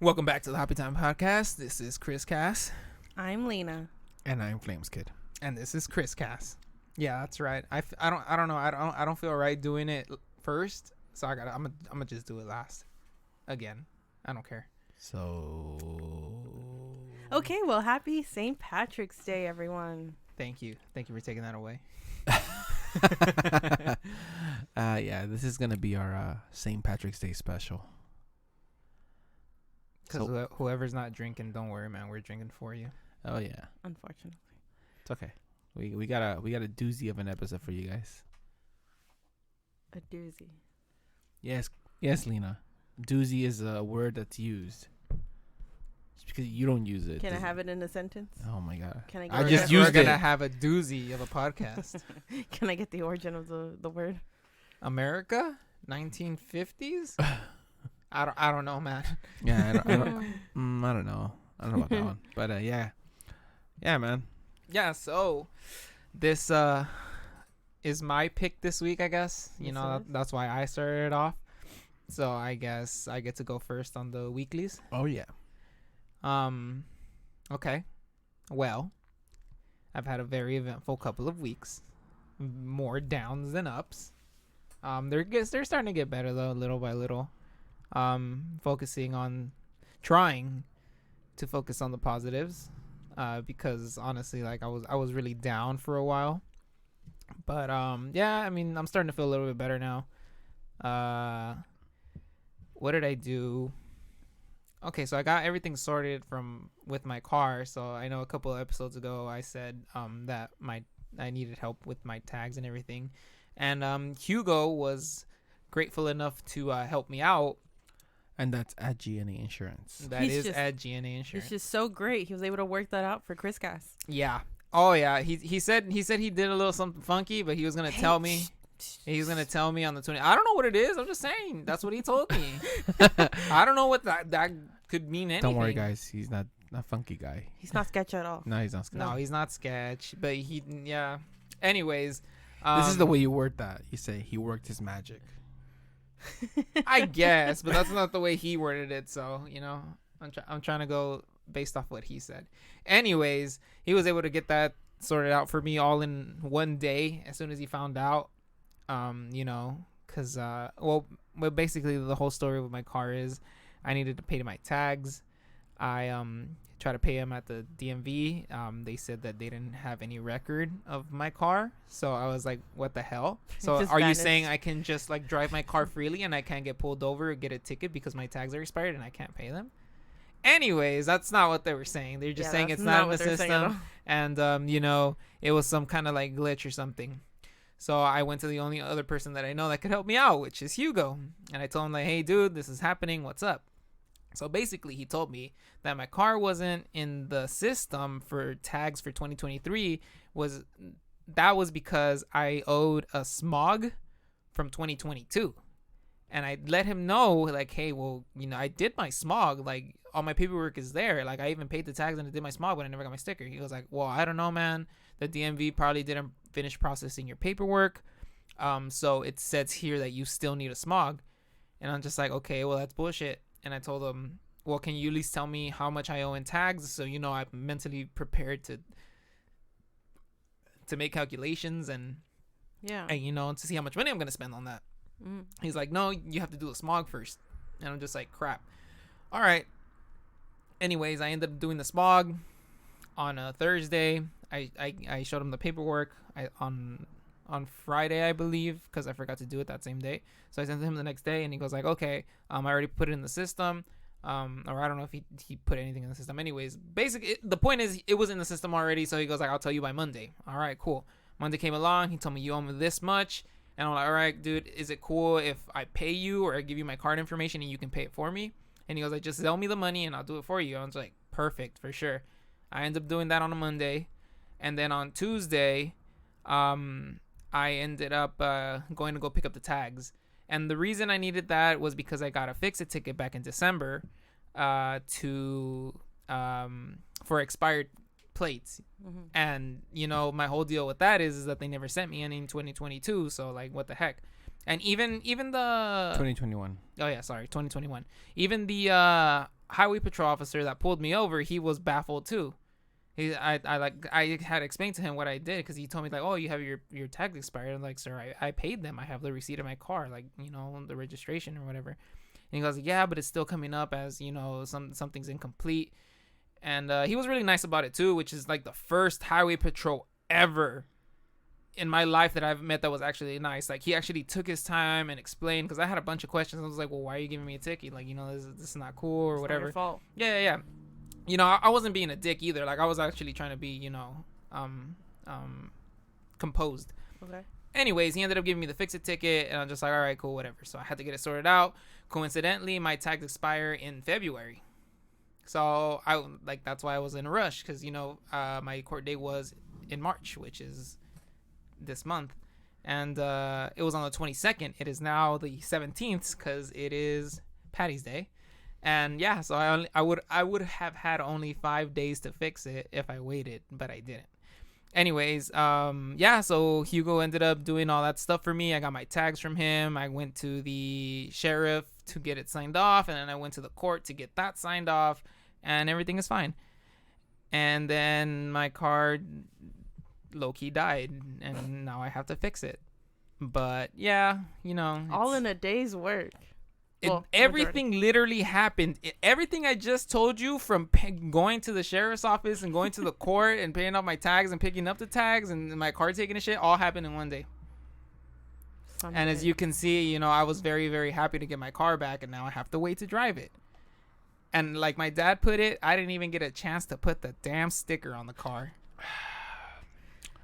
Welcome back to the Happy Time Podcast. This is Chris Cass. I'm Lena. And I'm Flames Kid. And this is Chris Cass. Yeah, that's right. I don't know. I don't feel right doing it first, so I'm gonna just do it last. Again. I don't care. So Okay, well, happy St. Patrick's Day, everyone. Thank you for taking that away. yeah, this is gonna be our St. Patrick's Day special. Because whoever's not drinking, don't worry, man. We're drinking for you. Oh yeah, Unfortunately. it's okay. We got a doozy of an episode for you guys. A doozy. Yes, Lena. Doozy is a word that's used. Just because you don't use it. Can I have it in a sentence? Oh my god. Can I I get just We're used gonna it. have a doozy of a podcast. Can I get the origin of the word? America, 1950s. I don't know, man. Yeah, I don't know. I don't know about that one. But yeah, man. Yeah, so this is my pick this week, I guess. You know, that's why I started it off. So I guess I get to go first on the weeklies. Oh yeah. Okay. Well, I've had a very eventful couple of weeks. More downs than ups. They're starting to get better though, little by little. Focusing on trying to focus on the positives. Because honestly, like I was really down for a while. But yeah, I mean, I'm starting to feel a little bit better now. What did I do? Okay, so I got everything sorted with my car. So I know a couple of episodes ago I said that I needed help with my tags and everything, and Hugo was grateful enough to help me out. And that's at GNA Insurance. That is at GNA Insurance. It's just so great. He was able to work that out for Chris Cass. Yeah. Oh yeah. He said he did a little something funky, but he was gonna tell me. He was gonna tell me on the 20th. I don't know what it is. I'm just saying. That's what he told me. I don't know what that could mean. Anything. Don't worry, guys. He's not a funky guy. He's not sketch at all. No, he's not sketch. No, he's not sketch. But yeah. Anyways, this is the way you word that. You say he worked his magic. I guess, but that's not the way he worded it. So you know, I'm trying to go based off what he said. Anyways, he was able to get that sorted out for me all in one day as soon as he found out. You know, because well, basically the whole story with my car is I needed to pay my tags. I tried to pay him at the DMV. They said that they didn't have any record of my car, so I was like, what the hell? So are you saying I can just like drive my car freely and I can't get pulled over or get a ticket because my tags are expired and I can't pay them? Anyways, that's not what they were saying. They're just saying it's not in the system, and you know, it was some kind of like glitch or something. So I went to the only other person that I know that could help me out, which is Hugo. And I told him like, hey dude, this is happening. What's up? So basically he told me that my car wasn't in the system for tags for 2023 was because I owed a smog from 2022. And I let him know like, hey, well, you know, I did my smog, like all my paperwork is there. Like I even paid the tags and I did my smog, but I never got my sticker. He was like, well, I don't know, man. The DMV probably didn't finish processing your paperwork. So it says here that you still need a smog. And I'm just like, okay, well, that's bullshit. And I told him, well, can you at least tell me how much I owe in tags so you know I'm mentally prepared to make calculations and you know, to see how much money I'm gonna spend on that. He's like, no, you have to do a smog first. And I'm just like, crap. All right. Anyways, I ended up doing the smog on a Thursday. I showed him the paperwork on Friday, I believe, because I forgot to do it that same day. So I sent him the next day, and he goes like, okay, I already put it in the system. Or I don't know if he put anything in the system. Anyways, basically, the point is it was in the system already. So he goes like, I'll tell you by Monday. All right, cool. Monday came along. He told me you owe me this much. And I'm like, all right, dude, is it cool if I pay you or I give you my card information and you can pay it for me? And he goes like, just sell me the money and I'll do it for you. I was like, perfect, for sure. I ended up doing that on a Monday. And then on Tuesday, I ended up going to go pick up the tags. And the reason I needed that was because I got a fix-it ticket back in December for expired plates. And, you know, my whole deal with that is that they never sent me any in 2022. So, like, what the heck? And even the 2021. Oh yeah, sorry, 2021. Even the highway patrol officer that pulled me over, he was baffled too. I had explained to him what I did, because he told me like, oh, you have your tag expired. I'm like, sir, I paid them. I have the receipt of my car, like, you know, the registration or whatever. And he goes, yeah, but it's still coming up as, you know, something's incomplete. And he was really nice about it too, which is like the first highway patrol ever in my life that I've met that was actually nice. Like, he actually took his time and explained, because I had a bunch of questions. I was like, well, why are you giving me a ticket? Like, you know, this is not cool or whatever. It's not your fault. Yeah. You know, I wasn't being a dick either. Like, I was actually trying to be, you know, composed. Okay. Anyways, he ended up giving me the fix-it ticket, and I'm just like, all right, cool, whatever. So I had to get it sorted out. Coincidentally, my tags expire in February. So that's why I was in a rush, because, you know, my court date was in March, which is this month. And it was on the 22nd. It is now the 17th, because it is Patty's Day. And yeah, so I would have had only 5 days to fix it if I waited, but I didn't. Anyways, yeah, so Hugo ended up doing all that stuff for me. I got my tags from him. I went to the sheriff to get it signed off, and then I went to the court to get that signed off, and everything is fine. And then my car low-key died, and now I have to fix it. But yeah, you know, all in a day's work. Everything literally happened. Everything I just told you, from going to the sheriff's office and going to the court and paying off my tags and picking up the tags and my car taking a shit, all happened in one day. And as you can see, you know, I was very, very happy to get my car back, and now I have to wait to drive it. And like my dad put it, I didn't even get a chance to put the damn sticker on the car.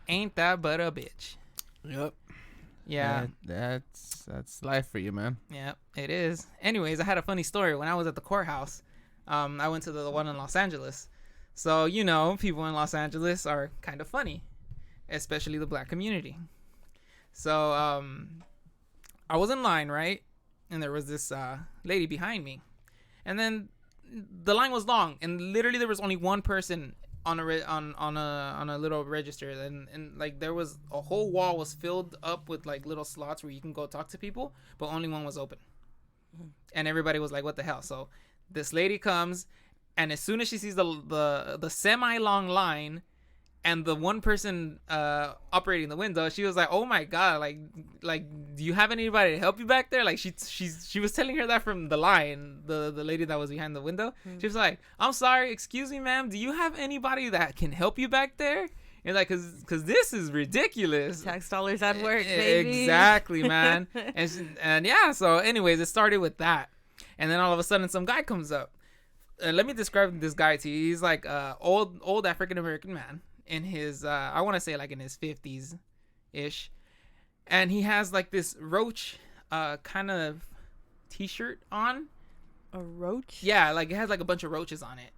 Ain't that but a bitch? Yep. Yeah. That's life for you, man. Yeah, it is. Anyways, I had a funny story. When I was at the courthouse, I went to the one in Los Angeles. So, you know, people in Los Angeles are kind of funny, especially the black community. So, I was in line, right? And there was this lady behind me. And then the line was long, and literally there was only one person on a little register, and like there was a whole wall was filled up with like little slots where you can go talk to people, but only one was open. And everybody was like, what the hell? So this lady comes, and as soon as she sees the semi long line and the one person operating the window, she was like, oh my god, like do you have anybody to help you back there? Like she was telling her that from the line, the lady that was behind the window. She was like, I'm sorry, excuse me, ma'am, do you have anybody that can help you back there? And like, cause this is ridiculous. Tax dollars at work, baby. Exactly, man. and yeah, so anyways, it started with that, and then all of a sudden some guy comes up. Let me describe this guy to you. He's like old African American man in his I want to say like in his 50s ish, and he has like this roach kind of t-shirt on. A roach? Yeah, like it has like a bunch of roaches on it.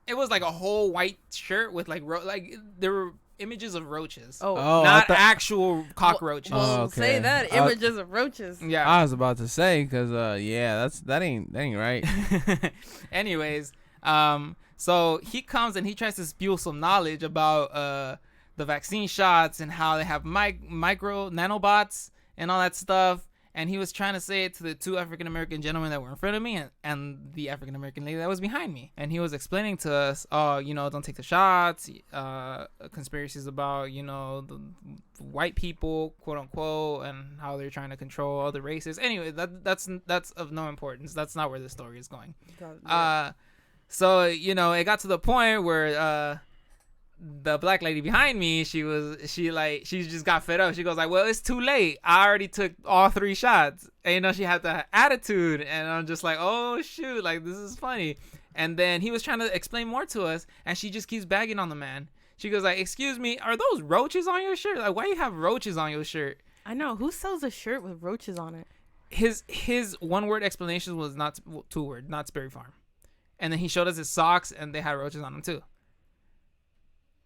It was like a whole white shirt with like like there were images of roaches. Oh, not actual cockroaches. Well, okay. say that, images of roaches. Yeah, I was about to say, because yeah, that ain't right. Anyways, so he comes and he tries to spew some knowledge about the vaccine shots and how they have micro nanobots and all that stuff. And he was trying to say it to the two African-American gentlemen that were in front of me and the African-American lady that was behind me. And he was explaining to us, oh, you know, don't take the shots, conspiracies about, you know, the white people, quote unquote, and how they're trying to control other races. Anyway, that's of no importance. That's not where the story is going. So, you know, it got to the point where the black lady behind me, she just got fed up. She goes like, well, it's too late. I already took all 3 shots. And, you know, she had the attitude. And I'm just like, oh, shoot, like, this is funny. And then he was trying to explain more to us. And she just keeps bagging on the man. She goes like, excuse me, are those roaches on your shirt? Like, why you have roaches on your shirt? I know. Who sells a shirt with roaches on it? His one-word explanation was not 2-word, Knott's Berry Farm. And then he showed us his socks, and they had roaches on them, too.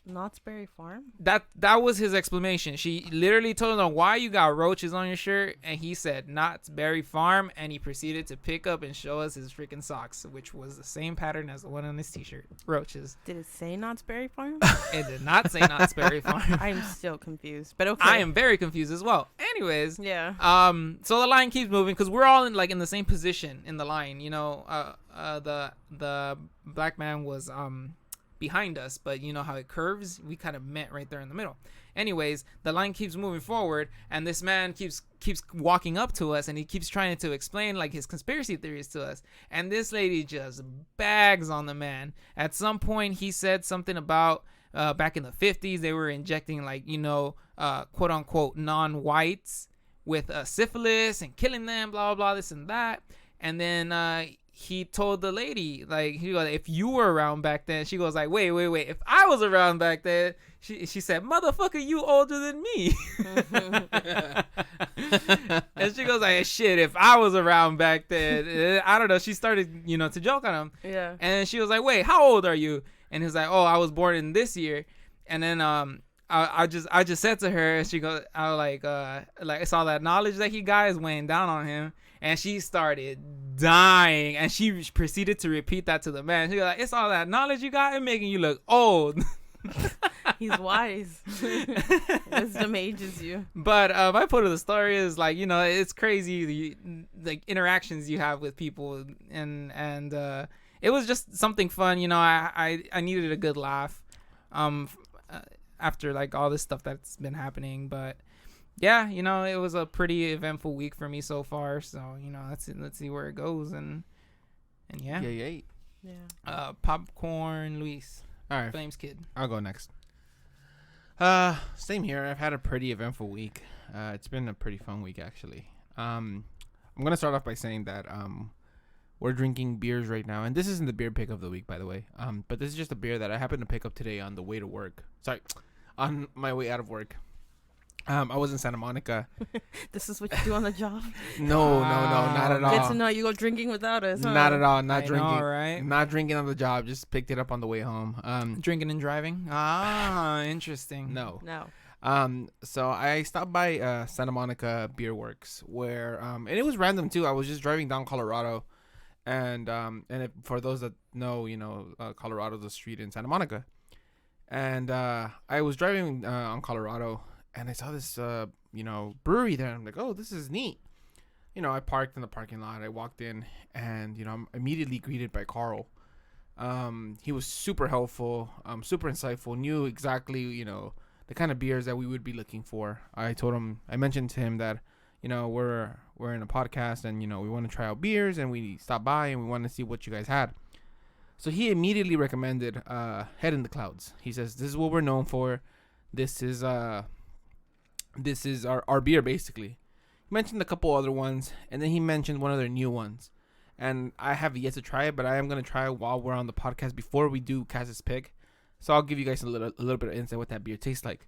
Knott's Berry Farm? That was his explanation. She literally told him, why you got roaches on your shirt? And he said, Knott's Berry Farm. And he proceeded to pick up and show us his freaking socks, which was the same pattern as the one on his t-shirt. Roaches. Did it say Knott's Berry Farm? It did not say Knott's Berry Farm. I'm still confused, but okay. I am very confused as well. Anyways. Yeah. So the line keeps moving because we're all in the same position in the line, you know, the black man was behind us, but you know how it curves, we kind of met right there in the middle. Anyways, the line keeps moving forward, and this man keeps walking up to us, and he keeps trying to explain like his conspiracy theories to us, and this lady just bags on the man. At some point he said something about back in the 50s they were injecting like, you know, quote unquote non-whites with syphilis and killing them, blah blah blah, this and that. And then he told the lady, like, he goes, if you were around back then, she goes like, wait, if I was around back then, she said, motherfucker, you older than me. And she goes like, shit, if I was around back then, I don't know, she started, you know, to joke on him. Yeah. And she was like, wait, how old are you? And he was like, oh, I was born in this year. And then I just said to her, she goes, I was like I saw that knowledge that he got is weighing down on him. And she started dying, and she proceeded to repeat that to the man. She was like, it's all that knowledge you got and making you look old. He's wise. Wisdom ages you. But my point of the story is, like, you know, it's crazy the interactions you have with people, and it was just something fun. You know, I needed a good laugh after like all this stuff that's been happening. But yeah, you know, it was a pretty eventful week for me so far. So, you know, let's see where it goes, and yeah. Yeah. Popcorn Luis. All right, Flames Kid. I'll go next. Same here. I've had a pretty eventful week. It's been a pretty fun week, actually. I'm gonna start off by saying that we're drinking beers right now, and this isn't the beer pick of the week, by the way. But this is just a beer that I happened to pick up today on the way to work. Sorry, on my way out of work. I was in Santa Monica. This is what you do on the job? No, not at all. Good to know you go drinking without us, huh? Not at all. Not I drinking. know, right? Not drinking on the job. Just picked it up on the way home. Drinking and driving. Ah, interesting. No. No. So I stopped by Santa Monica Beer Works, where and it was random too. I was just driving down Colorado, and for those that know, you know, Colorado's a street in Santa Monica, and I was driving on Colorado. And I saw this, you know, brewery there. I'm like, oh, this is neat. You know, I parked in the parking lot. I walked in, and, you know, I'm immediately greeted by Carl. He was super helpful, super insightful, knew exactly, you know, the kind of beers that we would be looking for. I mentioned to him that, you know, we're in a podcast, and, you know, we want to try out beers, and we stopped by, and we want to see what you guys had. So he immediately recommended Head in the Clouds. He says, this is what we're known for. This is our beer, basically. He mentioned a couple other ones, and then he mentioned one of their new ones. And I have yet to try it, but I am going to try it while we're on the podcast before we do Cass's pick. So I'll give you guys a little bit of insight what that beer tastes like.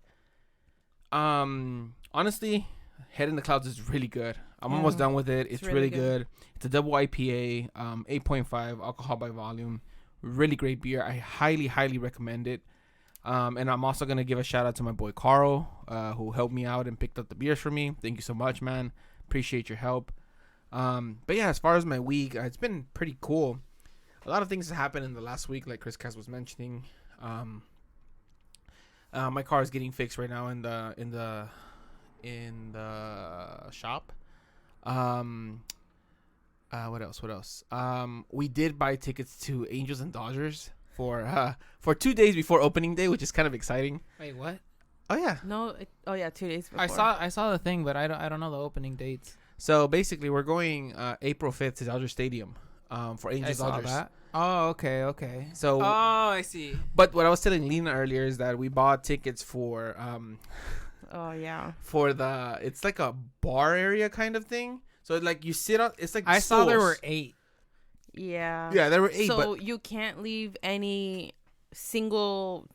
Honestly, Head in the Clouds is really good. I'm almost done with it. It's really good. It's a double IPA, 8.5 alcohol by volume. Really great beer. I highly, highly recommend it. And I'm also going to give a shout out to my boy Carl, who helped me out and picked up the beers for me. Thank you so much, man. Appreciate your help. But yeah, as far as my week, it's been pretty cool. A lot of things have happened in the last week, like Chris Cass was mentioning. My car is getting fixed right now in the shop. What else? We did buy tickets to Angels and Dodgers for 2 days before opening day, which is kind of exciting. Wait, what? Oh yeah. No. 2 days before. I saw the thing, but I don't know the opening dates. So basically, we're going April 5th to Dodger Stadium for Angels I saw Dodgers. that. Oh, okay. So. Oh, I see. But what I was telling Lena earlier is that we bought tickets for Oh yeah. for it's like a bar area kind of thing. So like you sit on, it's like I saw there were 8. Yeah. Yeah, there were 8. So but you can't leave any single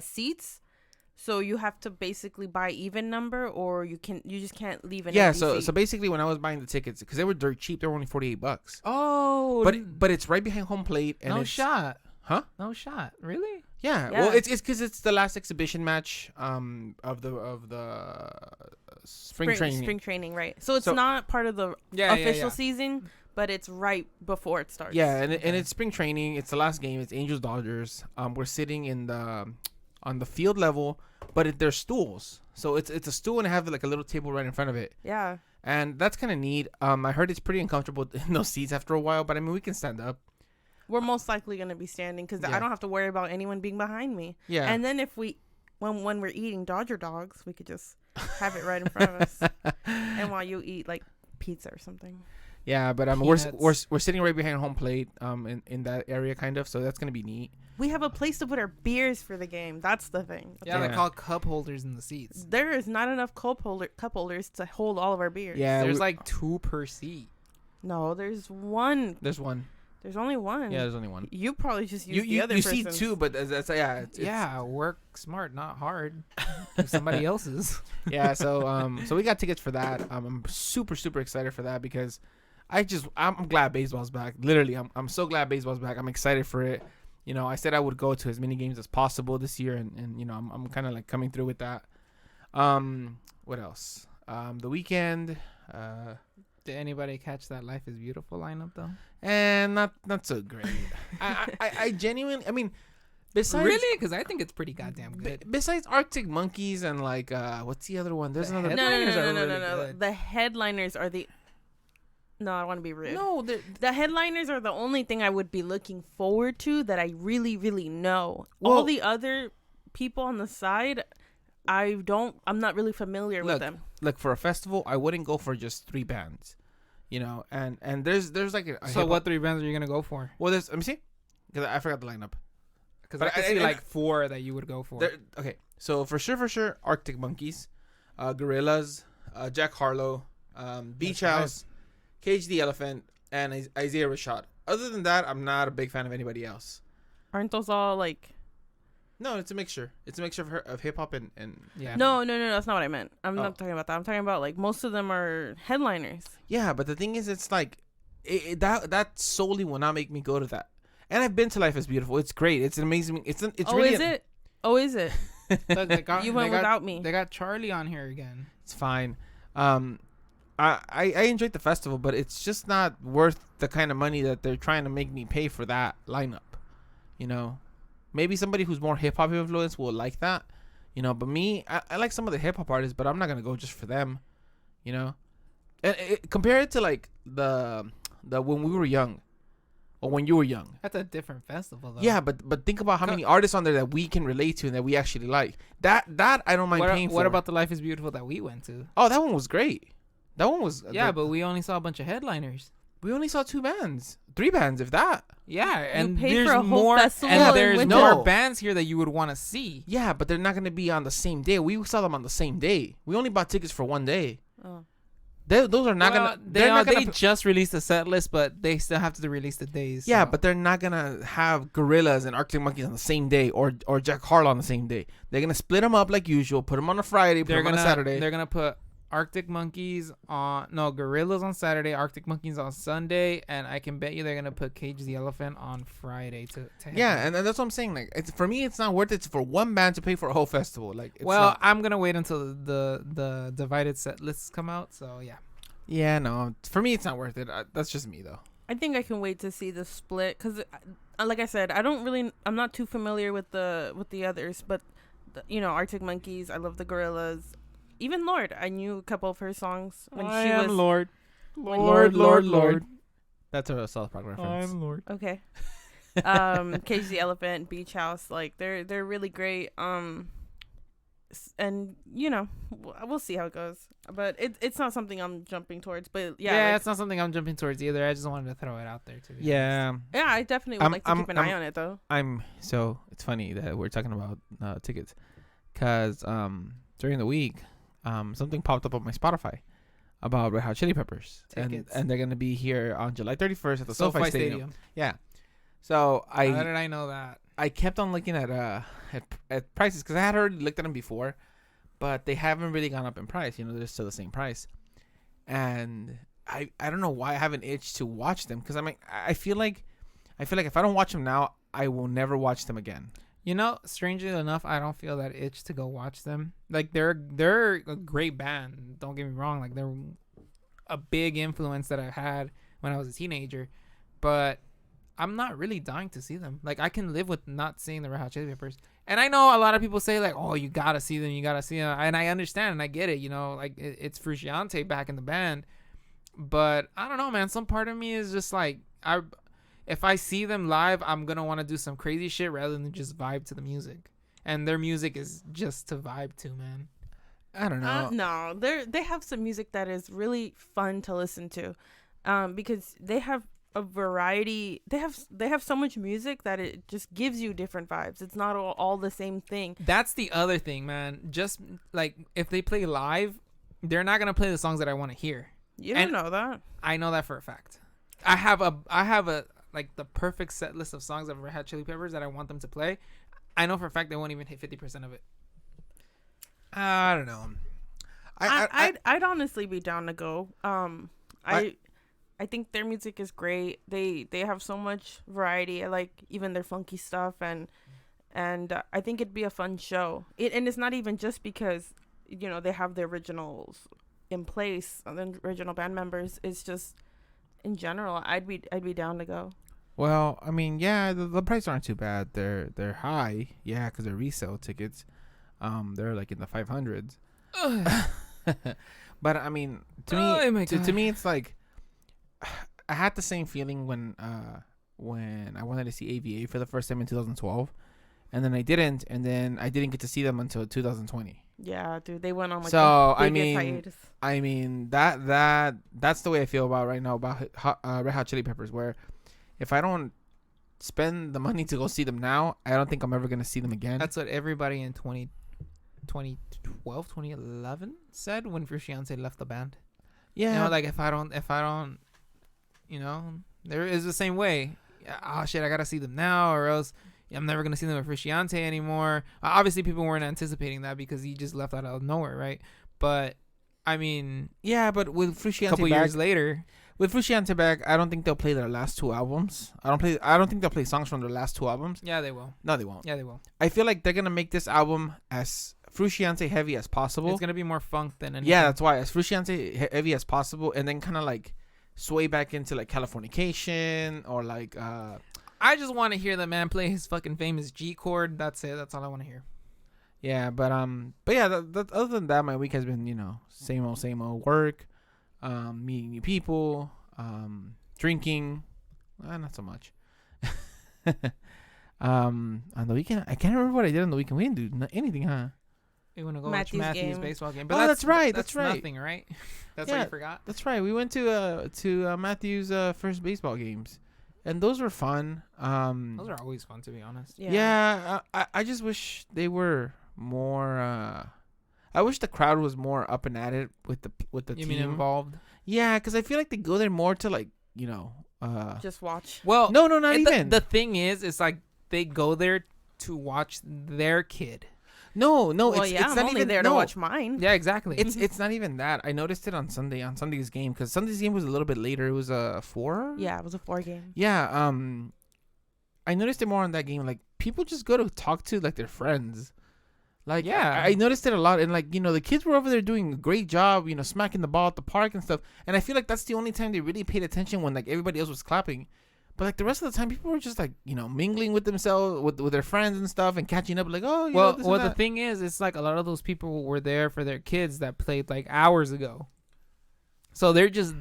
seats. So you have to basically buy even number, or you just can't leave an empty so seat. basically when I was buying the tickets, because they were dirt cheap, they were only $48. Oh, But it's right behind home plate, and no it's, shot. Huh? No shot. Really? Yeah. Yeah. Well, it's because it's the last exhibition match of the spring training. Spring training, right? So it's So- not part of the Yeah, official season, but it's right before it starts. Yeah, and it's spring training. It's the last game. It's Angels Dodgers. We're sitting on the field level, but there's stools. So it's a stool and I have like a little table right in front of it. Yeah. And that's kind of neat. I heard it's pretty uncomfortable in those seats after a while, but I mean we can stand up. we're most likely gonna be standing because Yeah. I don't have to worry about anyone being behind me. Yeah. And then if when we're eating Dodger dogs, we could just have it right in front of us. And while you eat like pizza or something. Yeah, but we're sitting right behind home plate in that area kind of, so that's gonna be neat. We have a place to put our beers for the game. That's the thing. Yeah, they Yeah. call cup holders in the seats. There is not enough cup holders to hold all of our beers. Yeah, There's like 2 per seat. No, there's one. there's one. There's only one. Yeah, there's only one. You probably just use the You other you see person's. 2, but that's Yeah, work smart, not hard. Like somebody else's. yeah. So so we got tickets for that. I'm super excited for that because I'm glad baseball's back. Literally, I'm so glad baseball's back. I'm excited for it. You know, I said I would go to as many games as possible this year, and you know, I'm kind of like coming through with that. What else? The weekend. Did anybody catch that Life is Beautiful lineup though? And not so great. I genuinely, I mean, besides Really? Because I think it's pretty goddamn good. besides Arctic Monkeys and like what's the other one? There's The another. No, Headliners are really no. good. The headliners are the. No, I want to be rude. No, The headliners are the only thing I would be looking forward to that I really, really know. Well- All the other people on the side, I'm not really familiar with them. Look, for a festival, I wouldn't go for just 3 bands, you know. And there's like a So what 3 bands are you gonna go for? Well, there's let me see, because I forgot the lineup. Because But I could I- see I- like 4 that you would go for. Okay, so for sure, Arctic Monkeys, Gorillaz, Jack Harlow, Beach That's House, Cage the Elephant, and Isaiah Rashad. Other than that, I'm not a big fan of anybody else. Aren't those all like? No, it's a mixture. It's a mixture of hip hop and Yeah. No, that's not what I meant. I'm Oh. not talking about that. I'm talking about like most of them are headliners. yeah. But the thing is, it's like that solely will not make me go to that. And I've been to Life is Beautiful. It's great. It's amazing. It's Oh, really is it? Oh, is it? Look, they got, You they went got- without me. They got Charlie on here again. It's fine. I enjoyed the festival, but it's just not worth the kind of money that they're trying to make me pay for that lineup. You know, maybe somebody who's more hip hop influenced will like that. You know, but me, I like some of the hip hop artists, but I'm not gonna go just for them. You know, and compare it to like the when we were young, or when you were young. That's a different festival though. Yeah, but think about how many artists on there that we can relate to and that we actually like. That I don't mind paying for. What about the Life is Beautiful that we went to? Oh, that one was great. That one was Yeah, but we only saw a bunch of headliners. we only saw 2 bands, 3 bands, if that. Yeah, and paid there's for a whole more, festival and and there's went to- more No. bands here that you would want to see. Yeah, but they're not gonna be on the same day. We saw them on the same day. We only bought tickets for 1 day. Oh. Those are not gonna. They're not gonna. They just released a set list, but they still have to release the days. Yeah, so. but they're not gonna have Gorillaz and Arctic Monkeys on the same day, or Jack Harlow on the same day. They're gonna split them up like usual. Put them on a Friday. Put they're them on gonna a Saturday. They're gonna put Arctic Monkeys on Gorillas on Saturday, Arctic Monkeys on Sunday, and I can bet you they're gonna put Cage the Elephant on Friday to Yeah, headline. and that's what I'm saying. Like, for me, it's not worth it for one band to pay for a whole festival. Like, it's well, not. I'm gonna wait until the divided set lists come out. So yeah. Yeah, no. For me, it's not worth it. That's just me, though. I think I can wait to see the split because, like I said, I'm not too familiar with the others, but Arctic Monkeys. I love the Gorillas. Even Lord, I knew a couple of her songs when she was Lord. Lord. That's a South Park reference. Lord. okay. Cage the Elephant, Beach House, like they're really great. And we'll see how it goes, but it's not something I'm jumping towards. But yeah, It's not something I'm jumping towards either. I just wanted to throw it out there too. Yeah. yeah, I definitely would like to keep an eye on it though. So it's funny that we're talking about tickets, because during the week, something popped up on my Spotify about Red Hot Chili Peppers, and Tickets. they're gonna be here on July 31st at the SoFi Stadium. Yeah. So How did I know that? I kept on looking at prices because I had already looked at them before, but they haven't really gone up in price. They're still the same price, and I don't know why I have an itch to watch them, because I feel like if I don't watch them now, I will never watch them again. Strangely enough, I don't feel that itch to go watch them. Like they're a great band. Don't get me wrong. Like they're a big influence that I had when I was a teenager, but I'm not really dying to see them. Like I can live with not seeing the Red Hot Chili Peppers. And I know a lot of people say like, "Oh, you gotta see them, and I understand and I get it. Like it's Frusciante back in the band, but I don't know, man. Some part of me is just like if I see them live, I'm gonna want to do some crazy shit rather than just vibe to the music. And their music is just to vibe to, man. I don't know. No, they have some music that is really fun to listen to, because they have a variety. They have so much music that it just gives you different vibes. It's not all the same thing. That's the other thing, man. Just like if they play live, they're not gonna play the songs that I want to hear. You don't know that. I know that for a fact. I have a like the perfect set list of songs of Red Hot Chili Peppers that I want them to play. I know for a fact they won't even hit 50% of it. I don't know. I'd honestly be down to go. I think their music is great. They have so much variety. I like even their funky stuff, and I think it'd be a fun show. And it's not even just because they have the originals in place, the original band members. It's just in general, I'd be down to go. Well, I mean, yeah, the prices aren't too bad. They're high, yeah, because they're resale tickets. They're like in the 500s. But I mean, to me, it's like I had the same feeling when I wanted to see AVA for the first time in 2012, and then I didn't get to see them until 2020. Yeah, dude, they went on like so the biggest hiatus. I mean that's the way I feel about right now about Red Hot Chili Peppers, where if I don't spend the money to go see them now, I don't think I'm ever gonna see them again. That's what everybody in 2012, 2011 said when Frusciante left the band. Yeah, like if I don't, there is the same way. Oh shit, I gotta see them now, or else I'm never gonna see them with Frusciante anymore. Obviously, people weren't anticipating that because he just left out of nowhere, right? But I mean, yeah, but with Frusciante a couple years later. With Frusciante back, I don't think they'll play their last two albums. I don't think they'll play songs from their last two albums. Yeah, they will. No, they won't. Yeah, they will. I feel like they're gonna make this album as Frusciante heavy as possible. It's gonna be more funk than anything. Yeah, that's why, as Frusciante heavy as possible, and then kind of like sway back into like Californication or like. I just want to hear the man play his fucking famous G chord. That's it. That's all I want to hear. Yeah, but yeah. Other than that, my week has been same old work. Meeting new people, drinking, not so much. On the weekend, I can't remember what I did on the weekend. We didn't do anything, huh? We want to go Matthew's watch Matthew's game. baseball game. But that's right. Nothing, right? That's what you forgot. That's right. We went to Matthew's first baseball games, and those were fun. Those are always fun, to be honest. Yeah. I just wish they were more. I wish the crowd was more up and at it with the You team mean involved? Yeah, because I feel like they go there more to like just watch. Well, no, not even. The thing is, it's like they go there to watch their kid. No, Well, it's I'm not only even there to watch mine. Yeah, exactly. It's not even that. I noticed it on Sunday's game, because Sunday's game was a little bit later. It was a 4. Yeah, it was a 4 game. Yeah. I noticed it more on that game. Like, people just go to talk to like their friends. Like, yeah, I noticed it a lot, and like the kids were over there doing a great job, smacking the ball at the park and stuff. And I feel like that's the only time they really paid attention, when like everybody else was clapping. But like the rest of the time, people were just like mingling with themselves, with their friends and stuff, and catching up. Like, oh, the thing is, it's like a lot of those people were there for their kids that played like hours ago. So they're just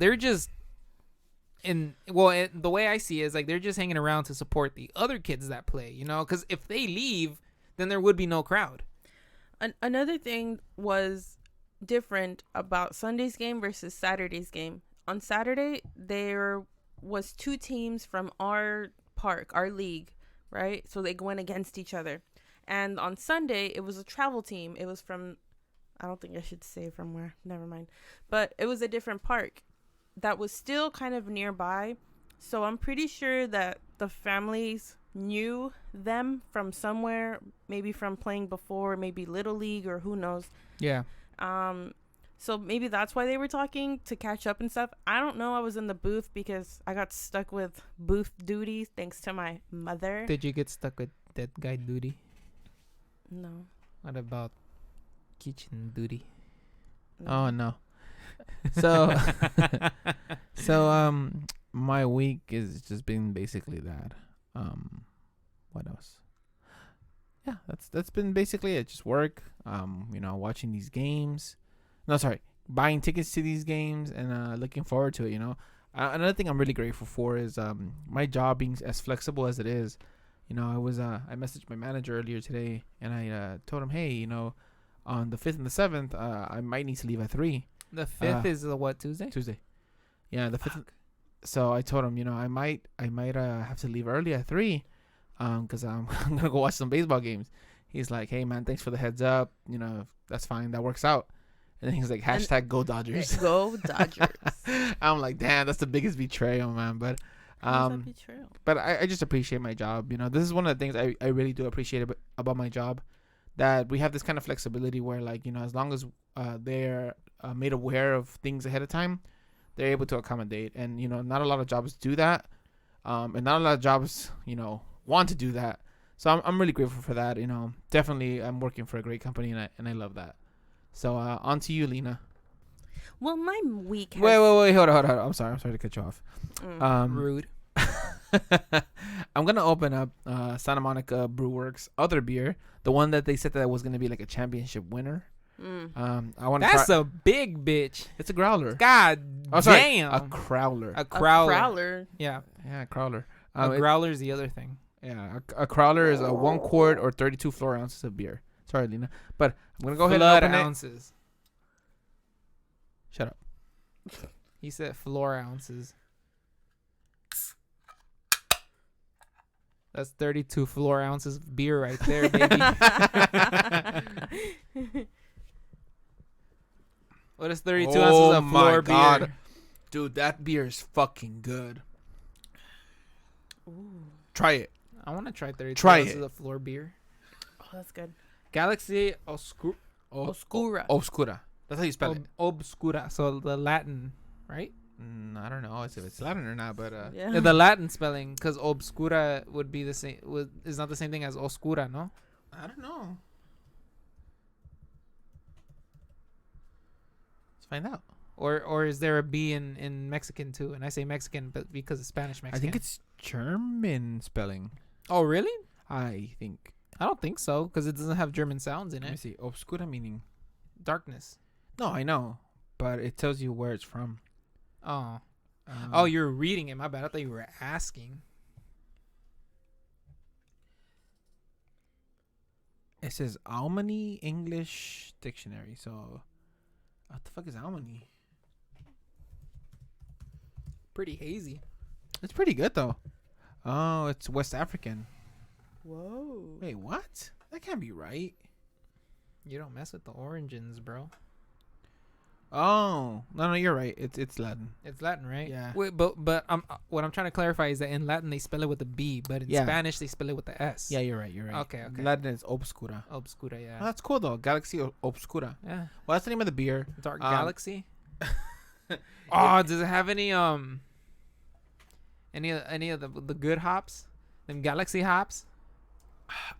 the way I see it is like they're just hanging around to support the other kids that play, because if they leave, then there would be no crowd. Another thing was different about Sunday's game versus Saturday's game. On Saturday, there was 2 teams from our park, our league, right? So they went against each other. And on Sunday, it was a travel team. It was from, I don't think I should say from where, never mind. But it was a different park that was still kind of nearby. So I'm pretty sure that the families knew them from somewhere, maybe from playing before, maybe Little League, or who knows. Yeah. So maybe that's why they were talking to catch up and stuff. I don't know. I was in the booth because I got stuck with booth duty thanks to my mother. Did you get stuck with that guy duty? No. What about kitchen duty? Oh no. So my week is just been basically that. What else? Yeah, that's been basically it. Just work. Watching these games. No, sorry, buying tickets to these games and looking forward to it. Another thing I'm really grateful for is my job being as flexible as it is. You know, I messaged my manager earlier today, and I told him, hey, you know, on the 5th and the 7th, I might need to leave at 3. The 5th is what, Tuesday? Tuesday. Yeah, the 5th. So I told him, you know, I might have to leave early at 3, because I'm gonna go watch some baseball games. He's like, hey man, thanks for the heads up. You know, that's fine. That works out. And then he's like, hashtag go Dodgers. Go Dodgers. I'm like, damn, that's the biggest betrayal, man. But betrayal? but I just appreciate my job. You know, this is one of the things I really do appreciate about my job, that we have this kind of flexibility where, like, you know, as long as they're made aware of things ahead of time, they're able to accommodate. And, you know, not a lot of jobs do that. And not a lot of jobs, you know, want to do that. So I'm really grateful for that. You know, definitely I'm working for a great company, and I love that. So on to you, Lena. Well, my week has... Wait, hold on. I'm sorry to cut you off. Rude. I'm gonna open up Santa Monica Brewworks other beer, the one that they said that was gonna be like a championship winner. I want to. That's a big bitch. It's a growler. God damn. A crowler. A crowler. Crowler. Yeah. Yeah, a crowler. A growler's the other thing. Yeah, a crowler is a 1 quart or 32 floor ounces of beer. Sorry, Lena, but I'm gonna go ahead and open ounces. Shut up. He said floor ounces. That's 32 floor ounces of beer right there, baby. What is 32 ounces of floor beer? Dude, that beer is fucking good. Ooh. Try it. I want to try 32 Try ounces it. of floor beer. Oh, that's good. Galaxy Oscura. Obscura. That's how you spell it. Obscura. So the Latin, right? I don't know if it's Latin or not, but Yeah, the Latin spelling, because obscura would be the same. Is not the same thing as oscura, no? I don't know. Let's find out. Or is there a B in Mexican too? And I say Mexican, but because it's Spanish Mexican. I think it's German spelling. Oh, really? I think. I don't think so, because it doesn't have German sounds in Let me it. see. Obscura meaning Darkness. No, I know, but it tells you where it's from. Oh. Oh, you're reading it. My bad. I thought you were asking. It says Almany English Dictionary. So, what the fuck is Almany? Pretty hazy. It's pretty good though. Oh, it's West African. Whoa. Wait, what? That can't be right. You don't mess with the origins, bro. Oh, no, you're right. It's Latin. It's Latin, right? Yeah. Wait, but what I'm trying to clarify is that in Latin they spell it with a B, but in Spanish they spell it with the S. Yeah, you're right. Okay. Latin is Obscura. Obscura, yeah. Oh, that's cool though. Galaxy Obscura. Yeah. Well, that's the name of the beer. Dark Galaxy. Oh, does it have any of the good hops? Them Galaxy hops?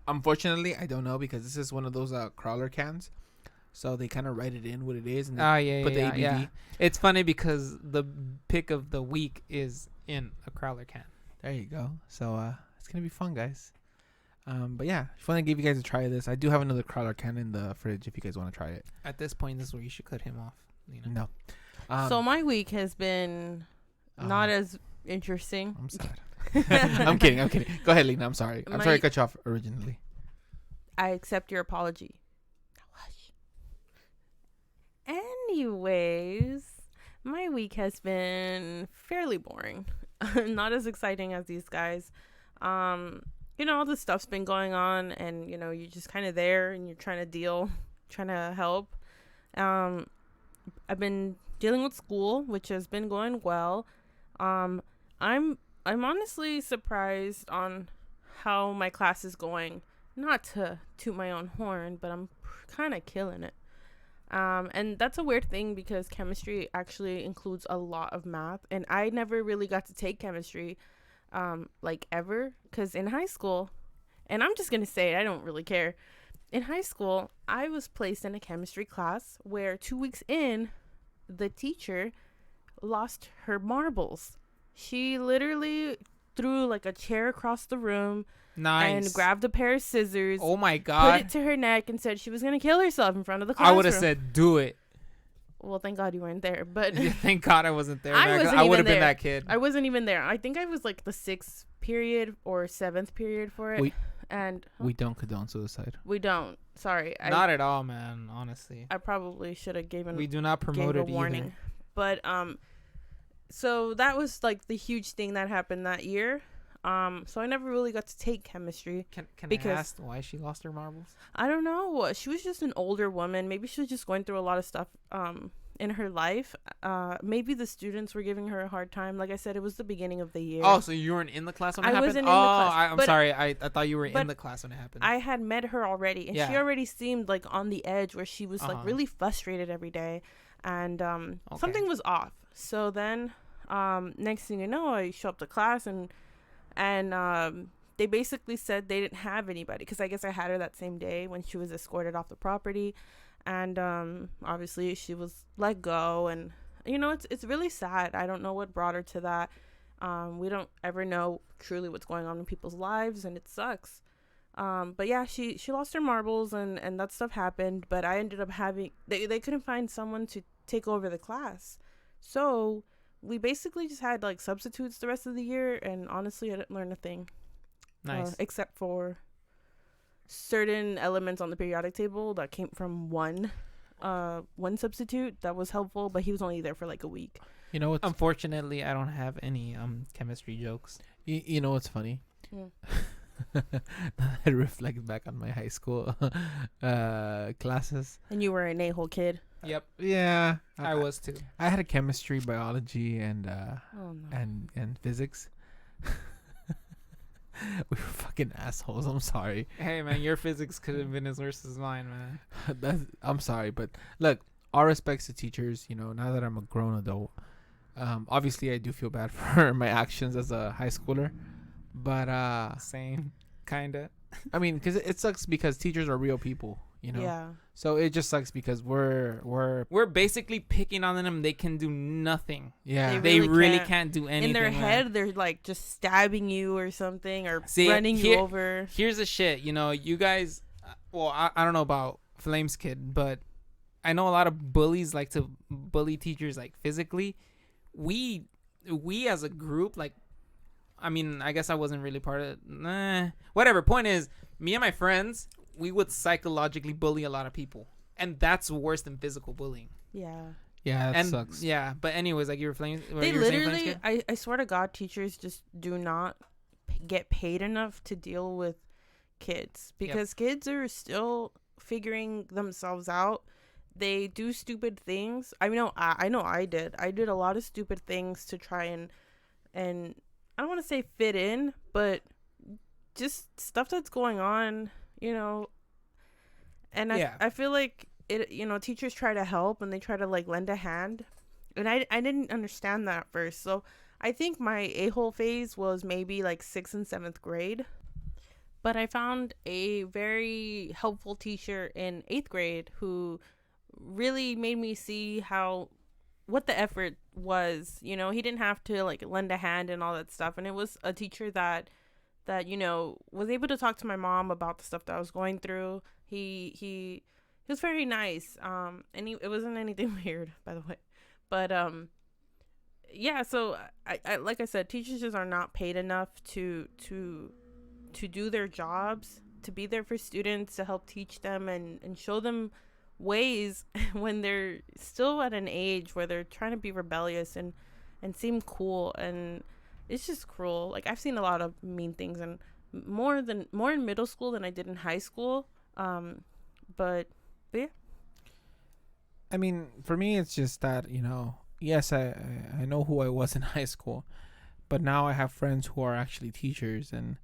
Unfortunately, I don't know because this is one of those crawler cans. So they kind of write it in what it is and put the ABV. Yeah. It's funny because the pick of the week is in a crowler can. There you go. So it's gonna be fun, guys. But yeah, just want to give you guys a try of this. I do have another crowler can in the fridge if you guys want to try it. At this point, this is where you should cut him off. You know? No. So my week has been not as interesting. I'm sad. I'm kidding. Go ahead, Lena. I'm sorry. I'm sorry to cut you off originally. I accept your apology. Anyways, my week has been fairly boring. Not as exciting as these guys. All this stuff's been going on and, you're just kind of there and you're trying to help. I've been dealing with school, which has been going well. I'm honestly surprised on how my class is going. Not to toot my own horn, but I'm kind of killing it. And that's a weird thing because chemistry actually includes a lot of math. And I never really got to take chemistry, ever. Because in high school, and I'm just going to say it, I don't really care. In high school, I was placed in a chemistry class where 2 weeks in, the teacher lost her marbles. She literally threw a chair across the room. Nice. And grabbed a pair of scissors. Oh my God. Put it to her neck and said she was going to kill herself in front of the classroom. I would have said, do it. Well, thank God you weren't there. But Thank God I wasn't there. I man, 'cause wasn't I would even have been there. that kid. I wasn't even there. I think I was like the 6th period or 7th period for it. And We don't condone suicide. we don't. Sorry. Not at all, man. Honestly, I probably should have given we do not promote gave it a warning. either. But so that was like the huge thing that happened that year. So I never really got to take chemistry. Can I Because- ask why she lost her marbles? I don't know. She was just an older woman. Maybe she was just going through a lot of stuff in her life. Maybe the students were giving her a hard time. Like I said, it was the beginning of the year. Oh, so you weren't in the class when it I happened? wasn't in the class, I'm but- sorry. I thought you were in but the class when it happened. I had met her already, and she Yeah. already seemed like on the edge where she was Uh-huh. like really frustrated every day, and Okay. something was off. So then, next thing you know, I show up to class, and they basically said they didn't have anybody, because I guess I had her that same day when she was escorted off the property, and obviously she was let go, and it's really sad. I don't know what brought her to that. We don't ever know truly what's going on in people's lives, and it sucks. But yeah, she lost her marbles, and that stuff happened, but I ended up having, they couldn't find someone to take over the class. So we basically just had like substitutes the rest of the year, and honestly, I didn't learn a thing. Nice. Except for certain elements on the periodic table that came from one substitute that was helpful, but he was only there for like a week. You know what's Unfortunately, I don't have any chemistry jokes. you know what's funny? I reflect back on my high school classes. And you were an a-hole kid. Yep, Yeah, I was too. I had a chemistry, biology, and Oh no. and physics. We were fucking assholes. I'm sorry. Hey man, your physics could have been as worse as mine, man. I'm sorry, but look, all respects to teachers. You know, now that I'm a grown adult, obviously I do feel bad for my actions as a high schooler, but Same, kinda. I mean, because it sucks because teachers are real people. You know. Yeah. So it just sucks because we're We're basically picking on them. They can do nothing. yeah. They They really really can't. can't do anything. In their man. head, they're like just stabbing you or something, or See, running you here- over. Here's the shit. You guys. Well, I don't know about Flames Kid, but I know a lot of bullies like to bully teachers like physically. We as a group, like, I mean, I guess I wasn't really part of it. Whatever. Point is, me and my friends, we would psychologically bully a lot of people, and that's worse than physical bullying. Yeah. Yeah, that and sucks. yeah, but anyways, like you were Flames. They literally, I swear to God, teachers just do not get paid enough to deal with kids, because kids are still figuring themselves out. They do stupid things. I know I did a lot of stupid things to try and I don't want to say fit in, but just stuff that's going on, and I feel like it, teachers try to help and they try to like lend a hand, and I didn't understand that at first. So I think my a-hole phase was maybe like 6th and 7th grade, but I found a very helpful teacher in 8th grade who really made me see what the effort was. He didn't have to like lend a hand and all that stuff, and it was a teacher that was able to talk to my mom about the stuff that I was going through. He was very nice, and it wasn't anything weird, by the way, but yeah. So I like I said, teachers just are not paid enough to do their jobs, to be there for students, to help teach them and show them ways when they're still at an age where they're trying to be rebellious and seem cool, and it's just cruel. Like, I've seen a lot of mean things, and more in middle school than I did in high school. But yeah. I mean, for me, it's just that, yes, I know who I was in high school, but now I have friends who are actually teachers, and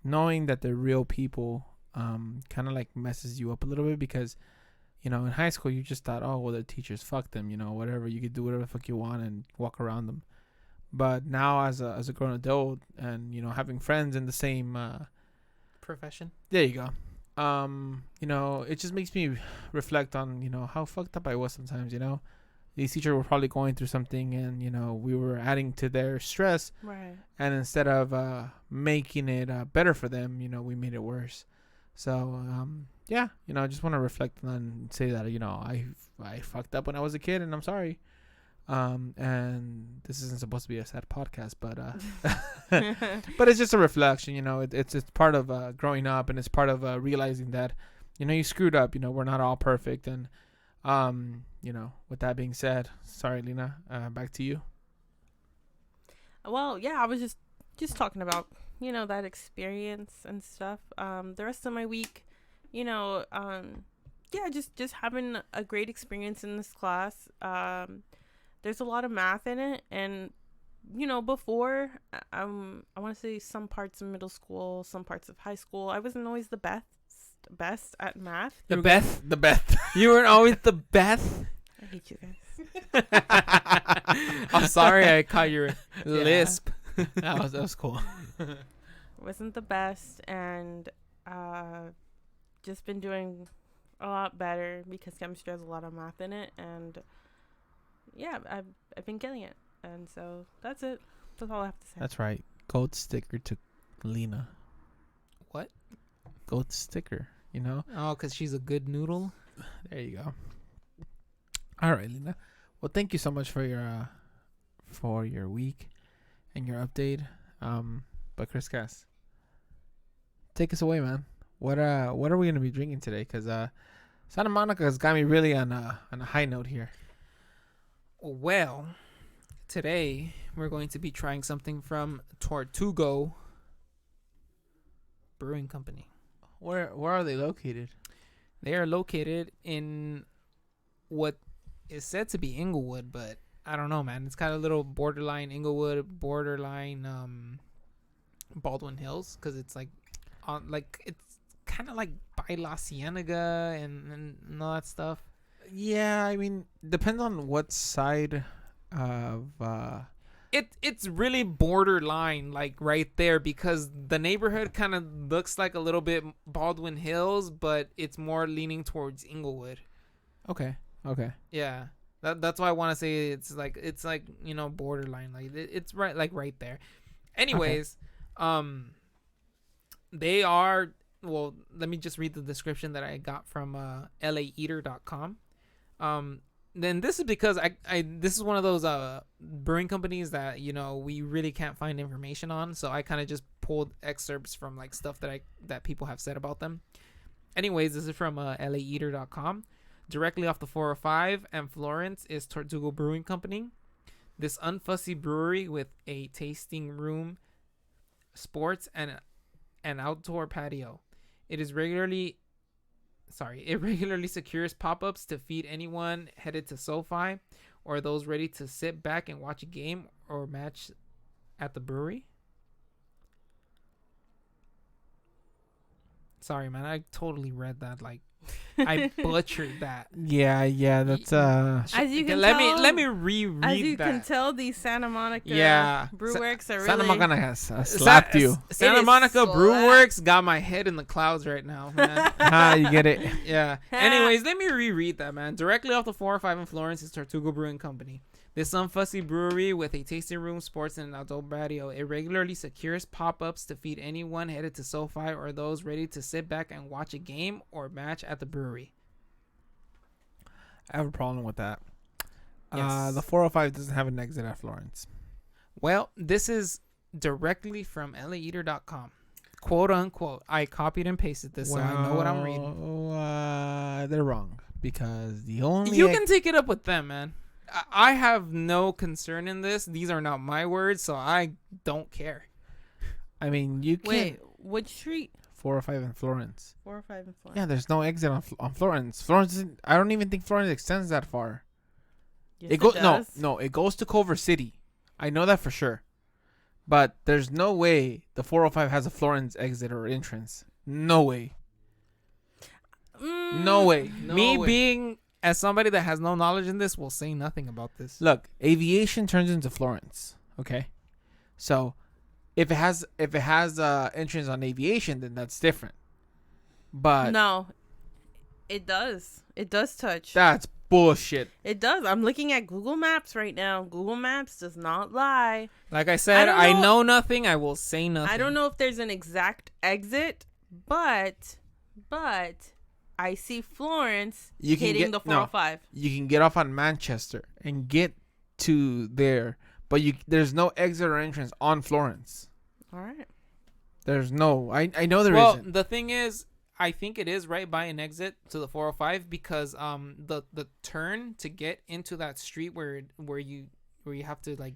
knowing that they're real people kind of like messes you up a little bit, because in high school you just thought, oh well, the teachers, fuck them, whatever, you could do whatever the fuck you want and walk around them. But now as a grown adult, and having friends in the same profession. there you go. It just makes me reflect on how fucked up I was sometimes. These teachers were probably going through something, and we were adding to their stress, Right. and instead of making it better for them, we made it worse. So yeah, I just want to reflect and say that I fucked up when I was a kid, and I'm sorry. And this isn't supposed to be a sad podcast, but but it's just a reflection. It's part of growing up, and it's part of realizing that you screwed up. We're not all perfect, and with that being said, sorry, Lena, back to you. Well, yeah, I was just talking about that experience and stuff. The rest of my week, yeah, just having a great experience in this class. There's a lot of math in it, and before, I want to say some parts of middle school, some parts of high school, I wasn't always the best at math. The best. You weren't always the best. I hate you guys. I'm sorry I caught your lisp. That was cool. Wasn't the best, and just been doing a lot better because chemistry has a lot of math in it, and yeah, I've been killing it, and so that's it. That's all I have to say. That's right. Gold sticker to Lena. What? Gold sticker. Oh, because she's a good noodle. There you go. All right, Lena. Well, thank you so much for your week and your update. But Chris Cass, take us away, man. What are we gonna be drinking today? Because Santa Monica has got me really on a high note here. Well, today we're going to be trying something from Tortugo Brewing Company. Where are they located? They are located in what is said to be Inglewood, but I don't know, man. It's kind of a little borderline Inglewood, borderline Baldwin Hills, because it's it's kind of like by La Cienega and all that stuff. Yeah, I mean, depends on what side of It's really borderline, like right there, because the neighborhood kind of looks like a little bit Baldwin Hills, but it's more leaning towards Inglewood. Okay. Yeah, that's why I want to say it's like borderline, like it's right there. Anyways, they are, well, let me just read the description that I got from laeater.com. Then this is because I this is one of those brewing companies that we really can't find information on, so I kind of just pulled excerpts from like stuff that people have said about them. Anyways, this is from laeater.com. Directly off the 405 and Florence is Tortugo Brewing Company. This unfussy brewery with a tasting room, sports, and an outdoor patio. It regularly secures pop-ups to feed anyone headed to SoFi or those ready to sit back and watch a game or match at the brewery. Sorry, man, I totally read that like I butchered that. Yeah, that's As you can let tell, me reread that. As you can tell, these Santa Monica Brewworks are really... Santa Monica has slapped you. Santa Monica Brewworks got my head in the clouds right now, man. You get it. Yeah. Anyways, let me reread that, man. Directly off the 405 in Florence is Tortugo Brewing Company. This unfussy brewery with a tasting room, sports, and an outdoor patio. It regularly secures pop-ups to feed anyone headed to SoFi or those ready to sit back and watch a game or match at the brewery. I have a problem with that. Yes. The 405 doesn't have an exit at Florence. Well, this is directly from laeater.com. Quote unquote. I copied and pasted this, so I know what I'm reading. They're wrong because the only... You can take it up with them, man. I have no concern in this. These are not my words, so I don't care. I mean, you can't... Wait, which street? 405 in Florence. 405 in Florence. Yeah, there's no exit on Florence. Florence isn't, I don't even think Florence extends that far. Yes, it goes does. no, it goes to Culver City. I know that for sure. But there's no way the 405 has a Florence exit or entrance. No way. No way. Me being as somebody that has no knowledge in this will say nothing about this. Look, aviation turns into Florence. Okay, so if it has entrance on aviation, then that's different. But no, it does. It does touch. That's bullshit. It does. I'm looking at Google Maps right now. Google Maps does not lie. Like I said, I know nothing. I will say nothing. I don't know if there's an exact exit, but but I see Florence You can hitting get- the no. 405. You can get off on Manchester and get to there, but there's no exit or entrance on Florence. All right. There's no. I know there Well, not the thing is, I think it is right by an exit to the 405 because the turn to get into that street where you have to like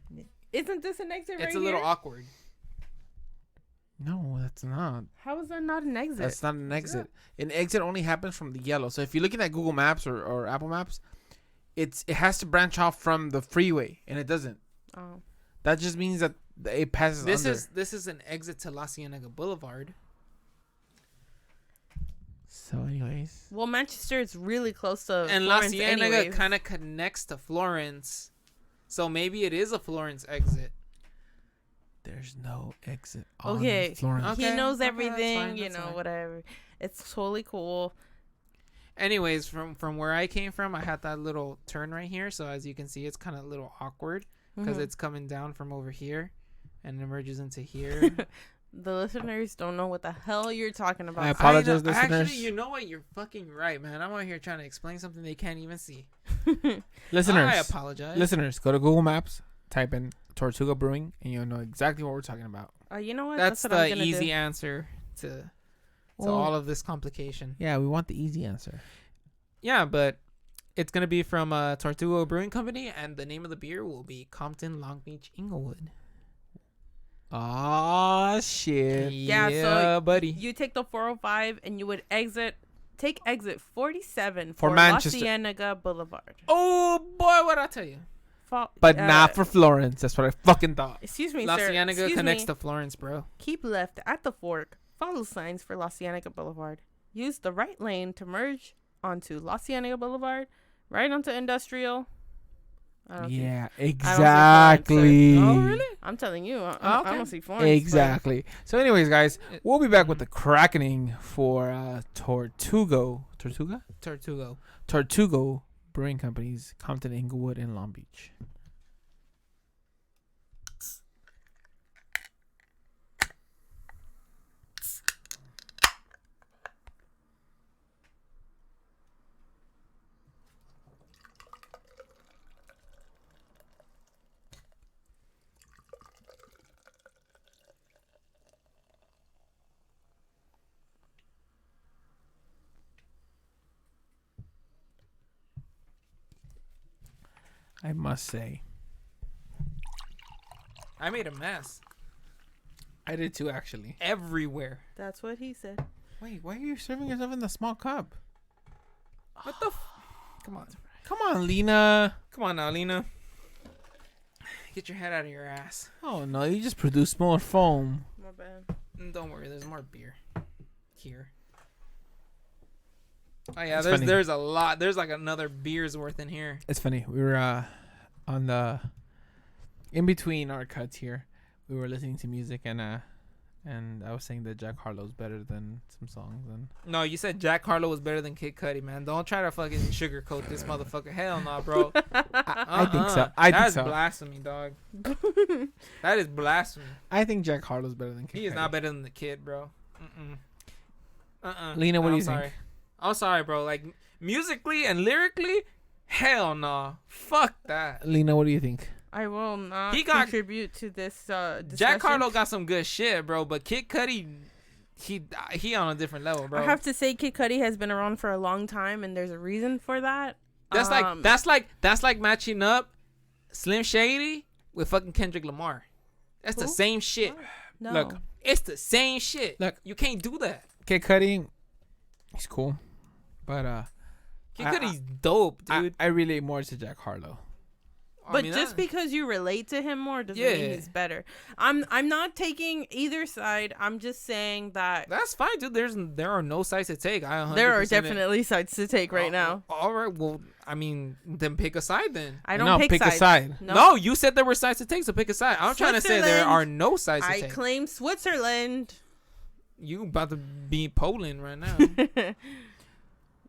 Isn't this an exit right it's a little here? awkward. No, that's not. How is that not an exit? That's not an exit. An exit only happens from the yellow. So if you're looking at Google Maps or Apple Maps, it has to branch off from the freeway, and it doesn't. Oh. That just means that it passes under. This is an exit to La Cienega Boulevard. So, anyways, Well, Manchester is really close to And La Florence Cienega anyways. kind of connects to Florence. So maybe it is a Florence exit. there's no exit on Okay. Florence. Okay. He knows that's everything, fine, you that's know, fine. whatever. It's totally cool. Anyways, from where I came from, I had that little turn right here. So as you can see, it's kind of a little awkward because Mhm. it's coming down from over here and emerges into here. The listeners don't know what the hell you're talking about. I apologize, I know. listeners. Actually, you know what? You're fucking right, man. I'm out here trying to explain something they can't even see. Listeners, I apologize. listeners, go to Google Maps, type in Tortugo Brewing, and you'll know exactly what we're talking about. You know what? That's what I'm the gonna easy do. answer to Well- all of this complication. Yeah, we want the easy answer. Yeah, but it's gonna be from Tortugo Brewing Company, and the name of the beer will be Compton, Long Beach, Inglewood. Oh shit! Yeah, so buddy. You take the 405 and you would take exit 47 For for Manchester. La Cienega Boulevard. Oh boy, what I tell you? But not for Florence. That's what I fucking thought. Excuse me, La sir. Cienega Excuse connects me. to Florence, bro. Keep left at the fork. Follow signs for La Cienega Boulevard. Use the right lane to merge onto La Cienega Boulevard, right onto Industrial. I don't see- Yeah, Florence, exactly. sir. Oh, really? I'm telling you, Oh, I okay. don't see Florence. but- Exactly. So, anyways, guys, we'll be back with the crackening for Tortugo. Tortuga? Tortugo. Tortugo Brewing Company's Compton, Inglewood, and Long Beach. I must say, I made a mess I did too, actually. everywhere. That's what he said. Wait, why are you serving yourself in the small cup? What the? Come on. Come on, Lena. Come on now, Lena. Get your head out of your ass. Oh, no, you just produce more foam. My bad. Don't worry, there's more beer here. Oh yeah, It's funny. there's a lot. There's like another beer's worth in here. It's funny. We were on the in between our cuts here. We were listening to music and I was saying that Jack Harlow's better than some songs and No, you said Jack Harlow was better than Kid Cudi, man. Don't try to fucking sugarcoat this motherfucker. Hell no, bro. I think so. I think That's so. blasphemy, dog. That is blasphemy. I think Jack Harlow's better than Kid He is Cudi. not better than the kid, bro. Lena, what do you sorry. think? I'm sorry, bro. Like musically and lyrically, hell no. Fuck that. Lena, what do you think? I will not He got- contribute to this discussion. Jack Harlow got some good shit, bro. But Kid Cudi, he on a different level, bro. I have to say Kid Cudi has been around for a long time, and there's a reason for that. That's like matching up Slim Shady with fucking Kendrick Lamar. That's the Who? same shit. No. Look. It's the same shit. Look. You can't do that. Kid Cudi, he's cool, but Kid I- Cudi's dope, dude. I relate more to Jack Harlow. I But mean, just that- because you relate to him more doesn't Yeah. mean he's better. I'm not taking either side. I'm just saying that that's fine, dude. There are no sides to take. there are definitely sides to take right now. All right. Well, I mean, then pick a side then. I don't No, pick pick a sides. side. No, you said there were sides to take, so pick a side. I'm trying to say there Switzerland. are no sides to I take. claim Switzerland. You about to be Poland right now.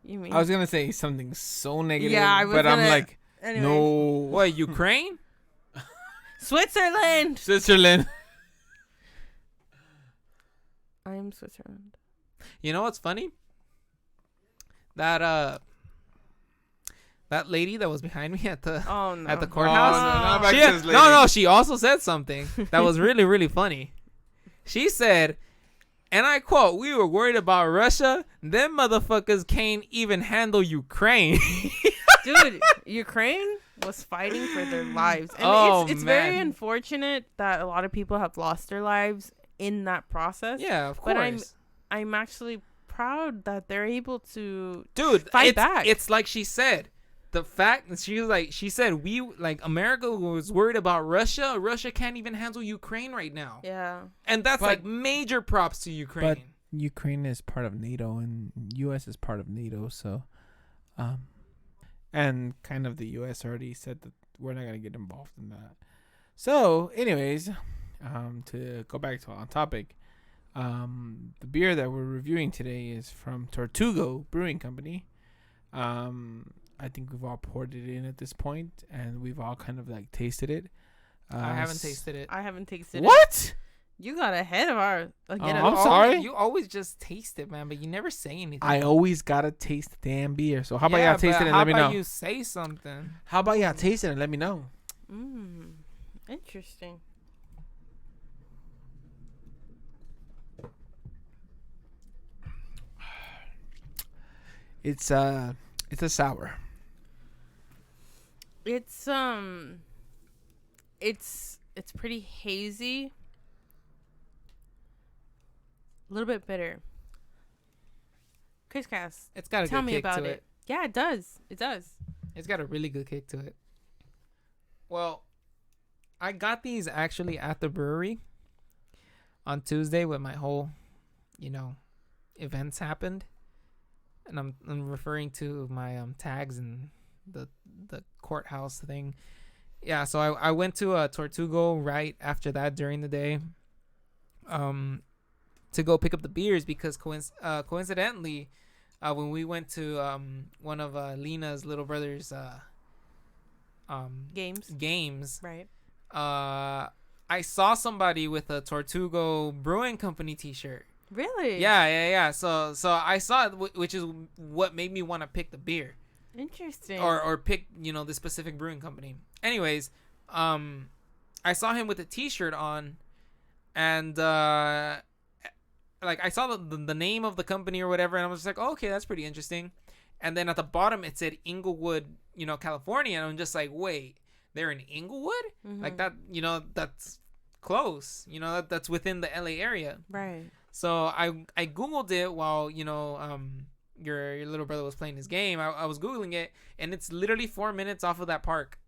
You mean? I was gonna say something so negative, Yeah, I was but I'm gonna- like, Anyway. no, What, Ukraine? Switzerland. Switzerland. I am Switzerland. You know what's funny? that lady that was behind me at the Oh no. at the courthouse. Oh, no, not back to this lady. No, she also said something that was really, really funny. She said, and I quote, "We were worried about Russia. Them motherfuckers can't even handle Ukraine." Dude, Ukraine was fighting for their lives. And Oh, it's very man. unfortunate that a lot of people have lost their lives in that process. Yeah, of But course. I'm actually proud that they're able to Dude, fight back. It's like she said. The fact that she said we like America was worried about Russia. Russia can't even handle Ukraine right now. Yeah. And that's But- like major props to Ukraine. But Ukraine is part of NATO and U.S. is part of NATO, so, and kind of the U.S. already said that we're not gonna get involved in that. So, anyways, to go back to on topic, the beer that we're reviewing today is from Tortugo Brewing Company. I think we've all poured it in at this point, and we've all kind of like tasted it. I haven't tasted it. I haven't tasted it. What? You got ahead of our I'm You sorry. always- You always just taste it, man, but you never say anything. I always gotta taste the damn beer. So how about Yeah, y'all taste but it and how let me about know? you say something? How about y'all taste it and let me know? Interesting. It's a sour. It's it's pretty hazy. A little bit bitter. Chris Cass, It's got a tell good me kick about to it. Yeah, it does. It does. It's got a really good kick to it. Well, I got these actually at the brewery on Tuesday when my whole, events happened. And I'm referring to my tags and the courthouse thing. Yeah, so I went to Tortugo right after that during the day to go pick up the beers because coincidentally when we went to one of Lena's little brother's games, Right. I saw somebody with a Tortugo Brewing Company t-shirt. Really? Yeah. So I saw it, which is what made me want to pick the beer Interesting. or pick the specific brewing company. Anyways, I saw him with a t-shirt on, and like I saw the name of the company or whatever, and I was just like, oh, okay, that's pretty interesting. And then at the bottom it said Inglewood, California, and I'm just like, wait, they're in Inglewood? Like that, that's close. That's within the LA area. Right. So I googled it while your little brother was playing his game. I was googling it, and it's literally 4 minutes off of that park.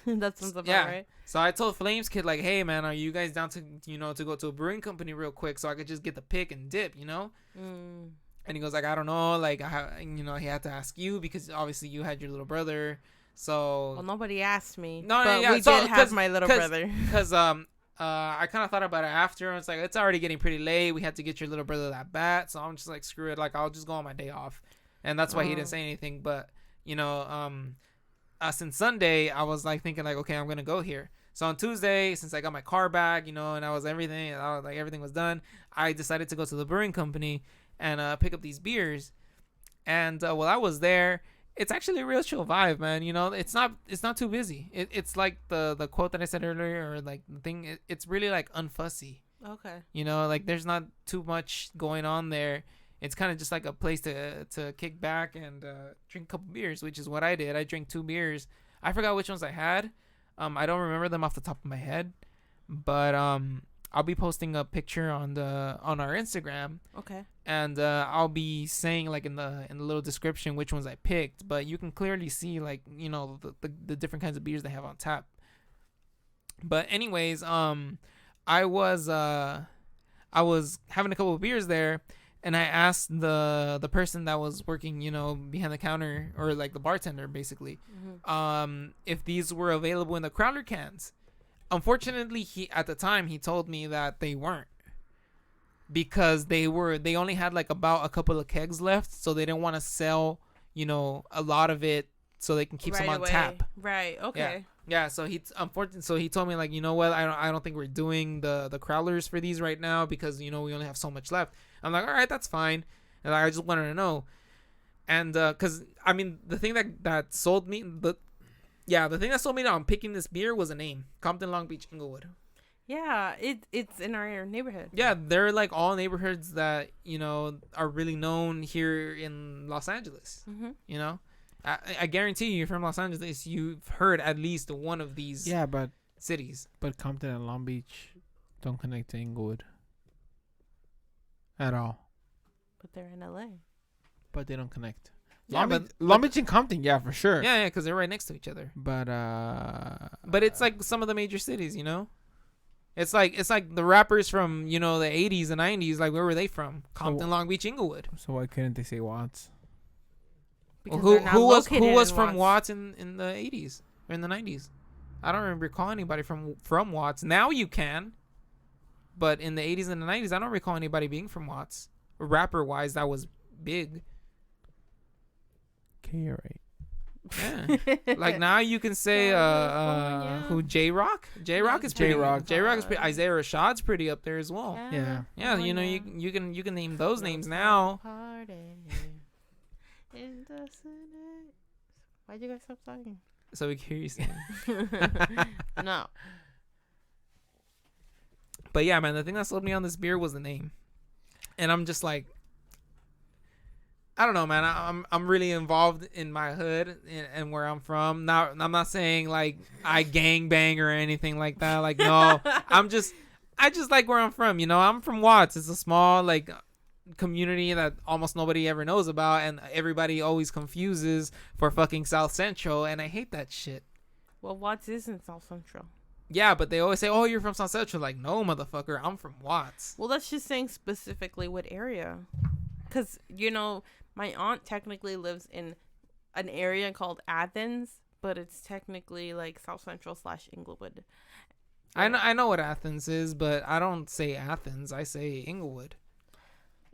That sounds about Yeah. right. So I told Flames Kid, like, hey man, are you guys down to to go to a brewing company real quick so I could just get the pick and dip, And he goes like, I don't know, like he had to ask you because obviously you had your little brother. So Well, nobody asked me. No, but yeah, we so- did have my little brother. because I kind of thought about it after. And it's like, it's already getting pretty late. We had to get your little brother that bat. So I'm just like, screw it. Like, I'll just go on my day off. And that's why he didn't say anything. But, since Sunday, I was like thinking like, okay, I'm going to go here. So on Tuesday, since I got my car back, and I was everything was done, I decided to go to the brewing company and pick up these beers. And while I was there, it's actually a real chill vibe, man. It's not too busy. It's like the quote that I said earlier, or like the thing. It's really like unfussy. Okay. Like there's not too much going on there. It's kind of just like a place to kick back and drink a couple beers, which is what I did. I drank 2 beers. I forgot which ones I had. I don't remember them off the top of my head, but I'll be posting a picture on our Instagram. Okay. And I'll be saying like in the little description which ones I picked, but you can clearly see like the different kinds of beers they have on tap. But anyways, I was having a couple of beers there, and I asked the person that was working behind the counter, or like the bartender basically, if these were available in the Crowler cans. Unfortunately, at the time he told me that they weren't, because they only had like about a couple of kegs left, so they didn't want to sell a lot of it so they can keep some on tap. Right. Okay. Yeah, so he told me like, what, I don't think we're doing the Crowlers for these right now because we only have so much left. I'm like, all right, that's fine. And I just wanted to know. And because I mean, the thing that sold me the thing that sold me on picking this beer was a name: Compton, Long Beach, Inglewood. Yeah, it's in our neighborhood. Yeah, they're like all neighborhoods that are really known here in Los Angeles. Mm-hmm. You know, I guarantee you, from Los Angeles, you've heard at least one of these. Yeah, but cities. But Compton and Long Beach don't connect to Inglewood at all. But they're in LA. But they don't connect. Yeah, Long Beach and Compton, yeah, for sure. Yeah, because they're right next to each other. But it's like some of the major cities, It's like the rappers from the 80s and 90s. Like, where were they from? Compton, Long Beach, Inglewood. So why couldn't they say Watts? Well, who was from Watts in the 80s or in the 90s? I don't recall anybody from Watts. Now you can, but in the 80s and the 90s, I don't recall anybody being from Watts. Rapper wise, that was big. Okay, you're right. Yeah. Like now you can say who J-Rock? J-Rock is pretty. J-Rock is pretty. Isaiah Rashad's pretty up there as well. Yeah. Yeah, you can name those names now. Why'd you guys stop talking? So we can hear you sing. No. But yeah, man, the thing that sold me on this beer was the name. And I'm just like, I don't know, man. I'm really involved in my hood and where I'm from. Now, I'm not saying like I gang bang or anything like that. Like, no, I just like where I'm from. I'm from Watts. It's a small like community that almost nobody ever knows about, and everybody always confuses for fucking South Central, and I hate that shit. Well, Watts is in South Central. Yeah, but they always say, "Oh, you're from South Central." Like, no, motherfucker, I'm from Watts. Well, that's just saying specifically what area, because my aunt technically lives in an area called Athens, but it's technically like South Central / Inglewood. I know what Athens is, but I don't say Athens. I say Inglewood.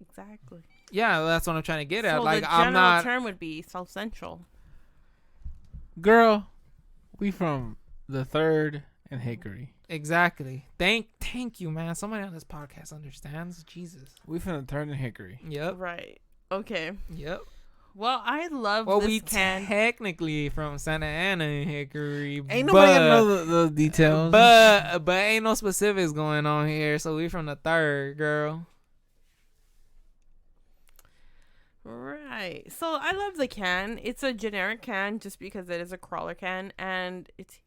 Exactly. Yeah, that's what I'm trying to get at. So Like, the I'm not. term would be South Central. Girl, we from the 3rd and Hickory. Exactly. Thank you, man. Somebody on this podcast understands. Jesus. We from the 3rd and Hickory. Yep. Right. Okay. Yep. Well, I love well, this we can. Technically from Santa Ana and Hickory. Ain't nobody gonna know the details. But ain't no specifics going on here. So we from the 3rd, girl. Right. So I love the can. It's a generic can just because it is a crawler can, and it's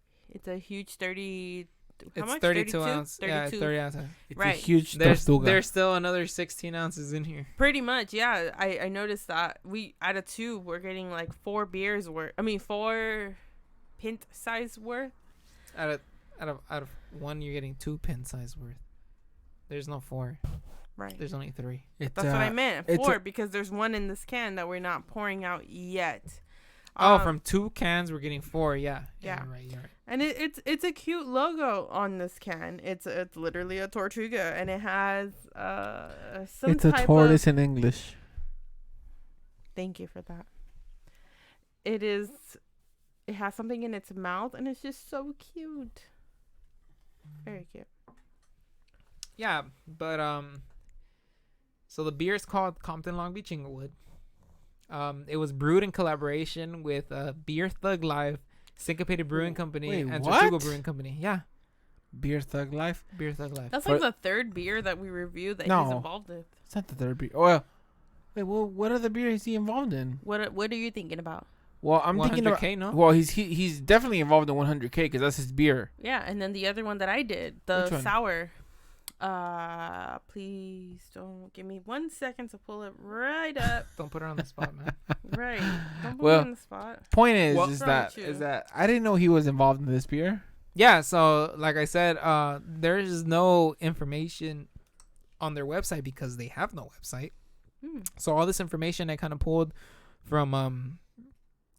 a huge 30. How much? 32 ounce. 32. Yeah, 30 ounces. It's right. a huge There's still another 16 ounces in here. Pretty much, yeah. I noticed that we out of 2 we're getting like 4 beers worth. 4 pint size worth. Out of 1, you're getting 2 pint size worth. There's no 4. Right. There's only 3. That's what I meant. 4 because there's 1 in this can that we're not pouring out yet. From 2 cans we're getting 4. Yeah. Yeah. You're right. And it's a cute logo on this can. It's literally a Tortugo, and it has some It's a type tortoise of, in English. Thank you for that. It has something in its mouth, and it's just so cute. Very cute. Yeah, but so the beer is called Compton Long Beach Inglewood. It was brewed in collaboration with Beer Thug Life, Syncopated Brewing Company, and Tortugo Brewing Company. Yeah. Beer Thug Life? Beer Thug Life. That's like the 3rd beer that we reviewed that he's involved with. It's not the 3rd beer. Oh, well, what other beer is he involved in? What are you thinking about? Well, I'm thinking about. no? Well, he's definitely involved in 100K because that's his beer. Yeah, and then the other one that I did, the sour. Please don't give me 1 second to pull it right up. Don't put her on the spot, man. Right. Don't put me on the spot. Point is that I didn't know he was involved in this beer. Yeah, so like I said, there is no information on their website because they have no website. So all this information I kind of pulled from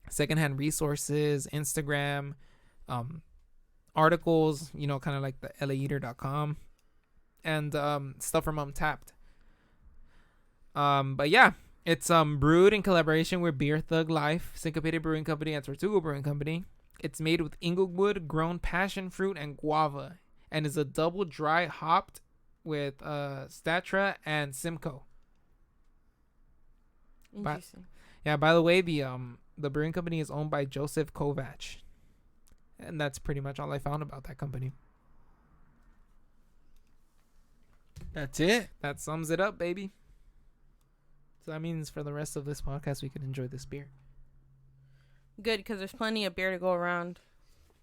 secondhand resources, Instagram, articles, kind of like the LAeater.com. And stuff from Untapped. But yeah, it's brewed in collaboration with Beer Thug Life, Syncopated Brewing Company, and Tortugo Brewing Company. It's made with Inglewood grown passion fruit and guava, and is a double dry hopped with Statra and Simcoe. Interesting. Yeah. By the way, the brewing company is owned by Joseph Kovac, and that's pretty much all I found about that company. That's it. That sums it up, baby. So that means for the rest of this podcast, we can enjoy this beer. Good, because there's plenty of beer to go around.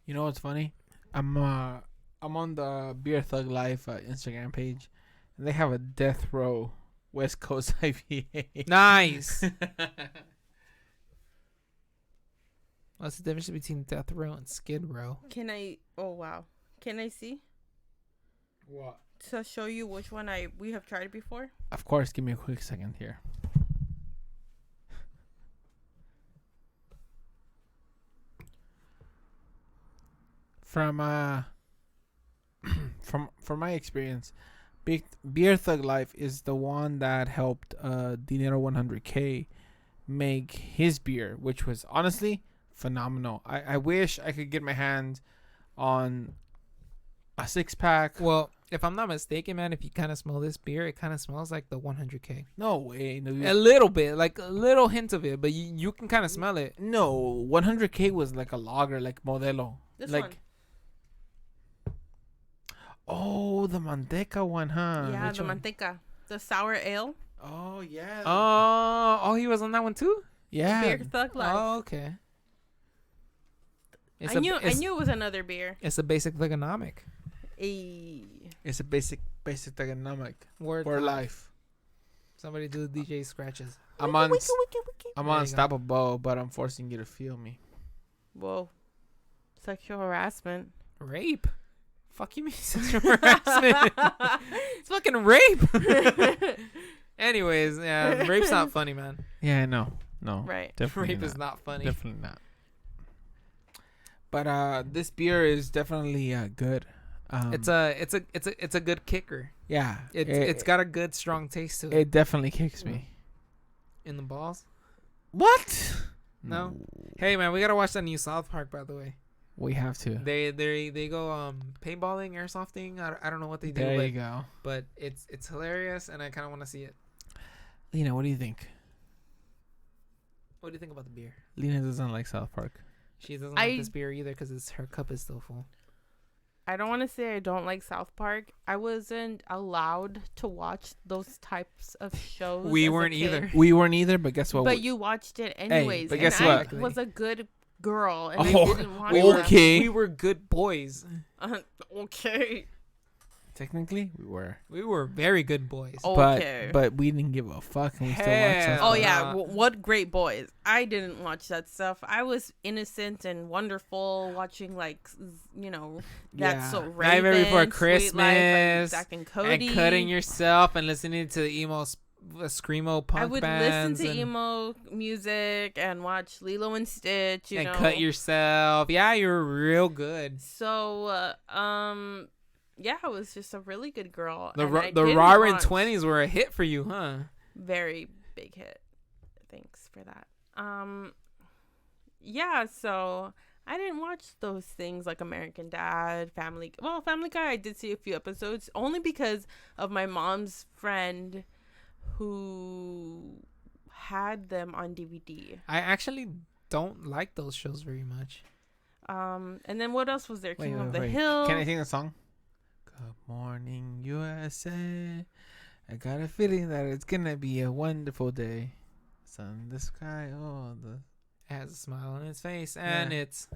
You know what's funny? I'm on the Beer Thug Life Instagram page, and they have a Death Row West Coast IPA. Nice. What's the difference between Death Row and Skid Row? Oh wow. Can I see? What? To show you which one we have tried before? Of course, give me a quick second here. From my experience, Beer Thug Life is the one that helped Dinero 100K make his beer, which was honestly phenomenal. I wish I could get my hands on a 6-pack. Well, if I'm not mistaken, man, if you kind of smell this beer, it kind of smells like the 100K. No way. No, A little bit, like a little hint of it, but you can kind of smell it. no, 100K was like a lager, like Modelo. This like, one. Oh, the Manteca one, huh? Yeah, Which the one? Manteca. The sour ale. Oh, yeah. Oh, he was on that one too? yeah. Beer Thug Life. Oh, okay. I knew it was another beer. It's a basic thugonomic. It's a basic economic Word for life. Somebody do the DJ scratches. I'm There you go. unstoppable, but I'm forcing you to feel me. Whoa. Sexual harassment. Rape? Fuck you mean sexual harassment? It's fucking rape. Anyways, yeah, rape's not funny, man. Yeah, no, Right. definitely Rape not. is not funny. Definitely not. But this beer is definitely good. It's a good kicker. Yeah. It's got a good strong taste to it. It definitely kicks me. In the balls? What? No. Hey man, we gotta watch that new South Park, by the way. We have to. They go paintballing, airsofting. I don't know what they do. There you go. But it's hilarious, and I kind of want to see it. Lena, what do you think? What do you think about the beer? Lena doesn't like South Park. She doesn't like this beer either because her cup is still full. I don't want to say I don't like South Park. I wasn't allowed to watch those types of shows. We as a weren't kid. either. We weren't either, but guess what? But you watched it anyways. but guess and what? I was a good girl, and Oh, I didn't watch okay. We were good boys. that. Okay. Technically, we were. We were very good boys. Okay. But we didn't give a fuck, and we still watched Hell. South Oh Park. yeah, Uh, what great boys! I didn't watch that stuff. I was innocent and wonderful, watching that's Yeah. so Raven, Nightmare Before Sweet Life, and Christmas, Zack and Cody, and cutting yourself and listening to the emo screamo punk I would bands listen to and, emo music and watch Lilo and Stitch. and cut yourself. Yeah, you were real good. So, yeah, I was just a really good girl. The and I the didn't Roaring watch- 20s were a hit for you, huh? Very big hit. Thanks for that. Yeah, so I didn't watch those things like American Dad, Family Guy. I did see a few episodes only because of my mom's friend who had them on DVD. I actually don't like those shows very much. And then what else was there? King of the wait. Hill. Can I sing a song? Good morning, USA. I got a feeling that it's gonna be a wonderful day. Sun in the sky, It has a smile on its face, and Yeah. it's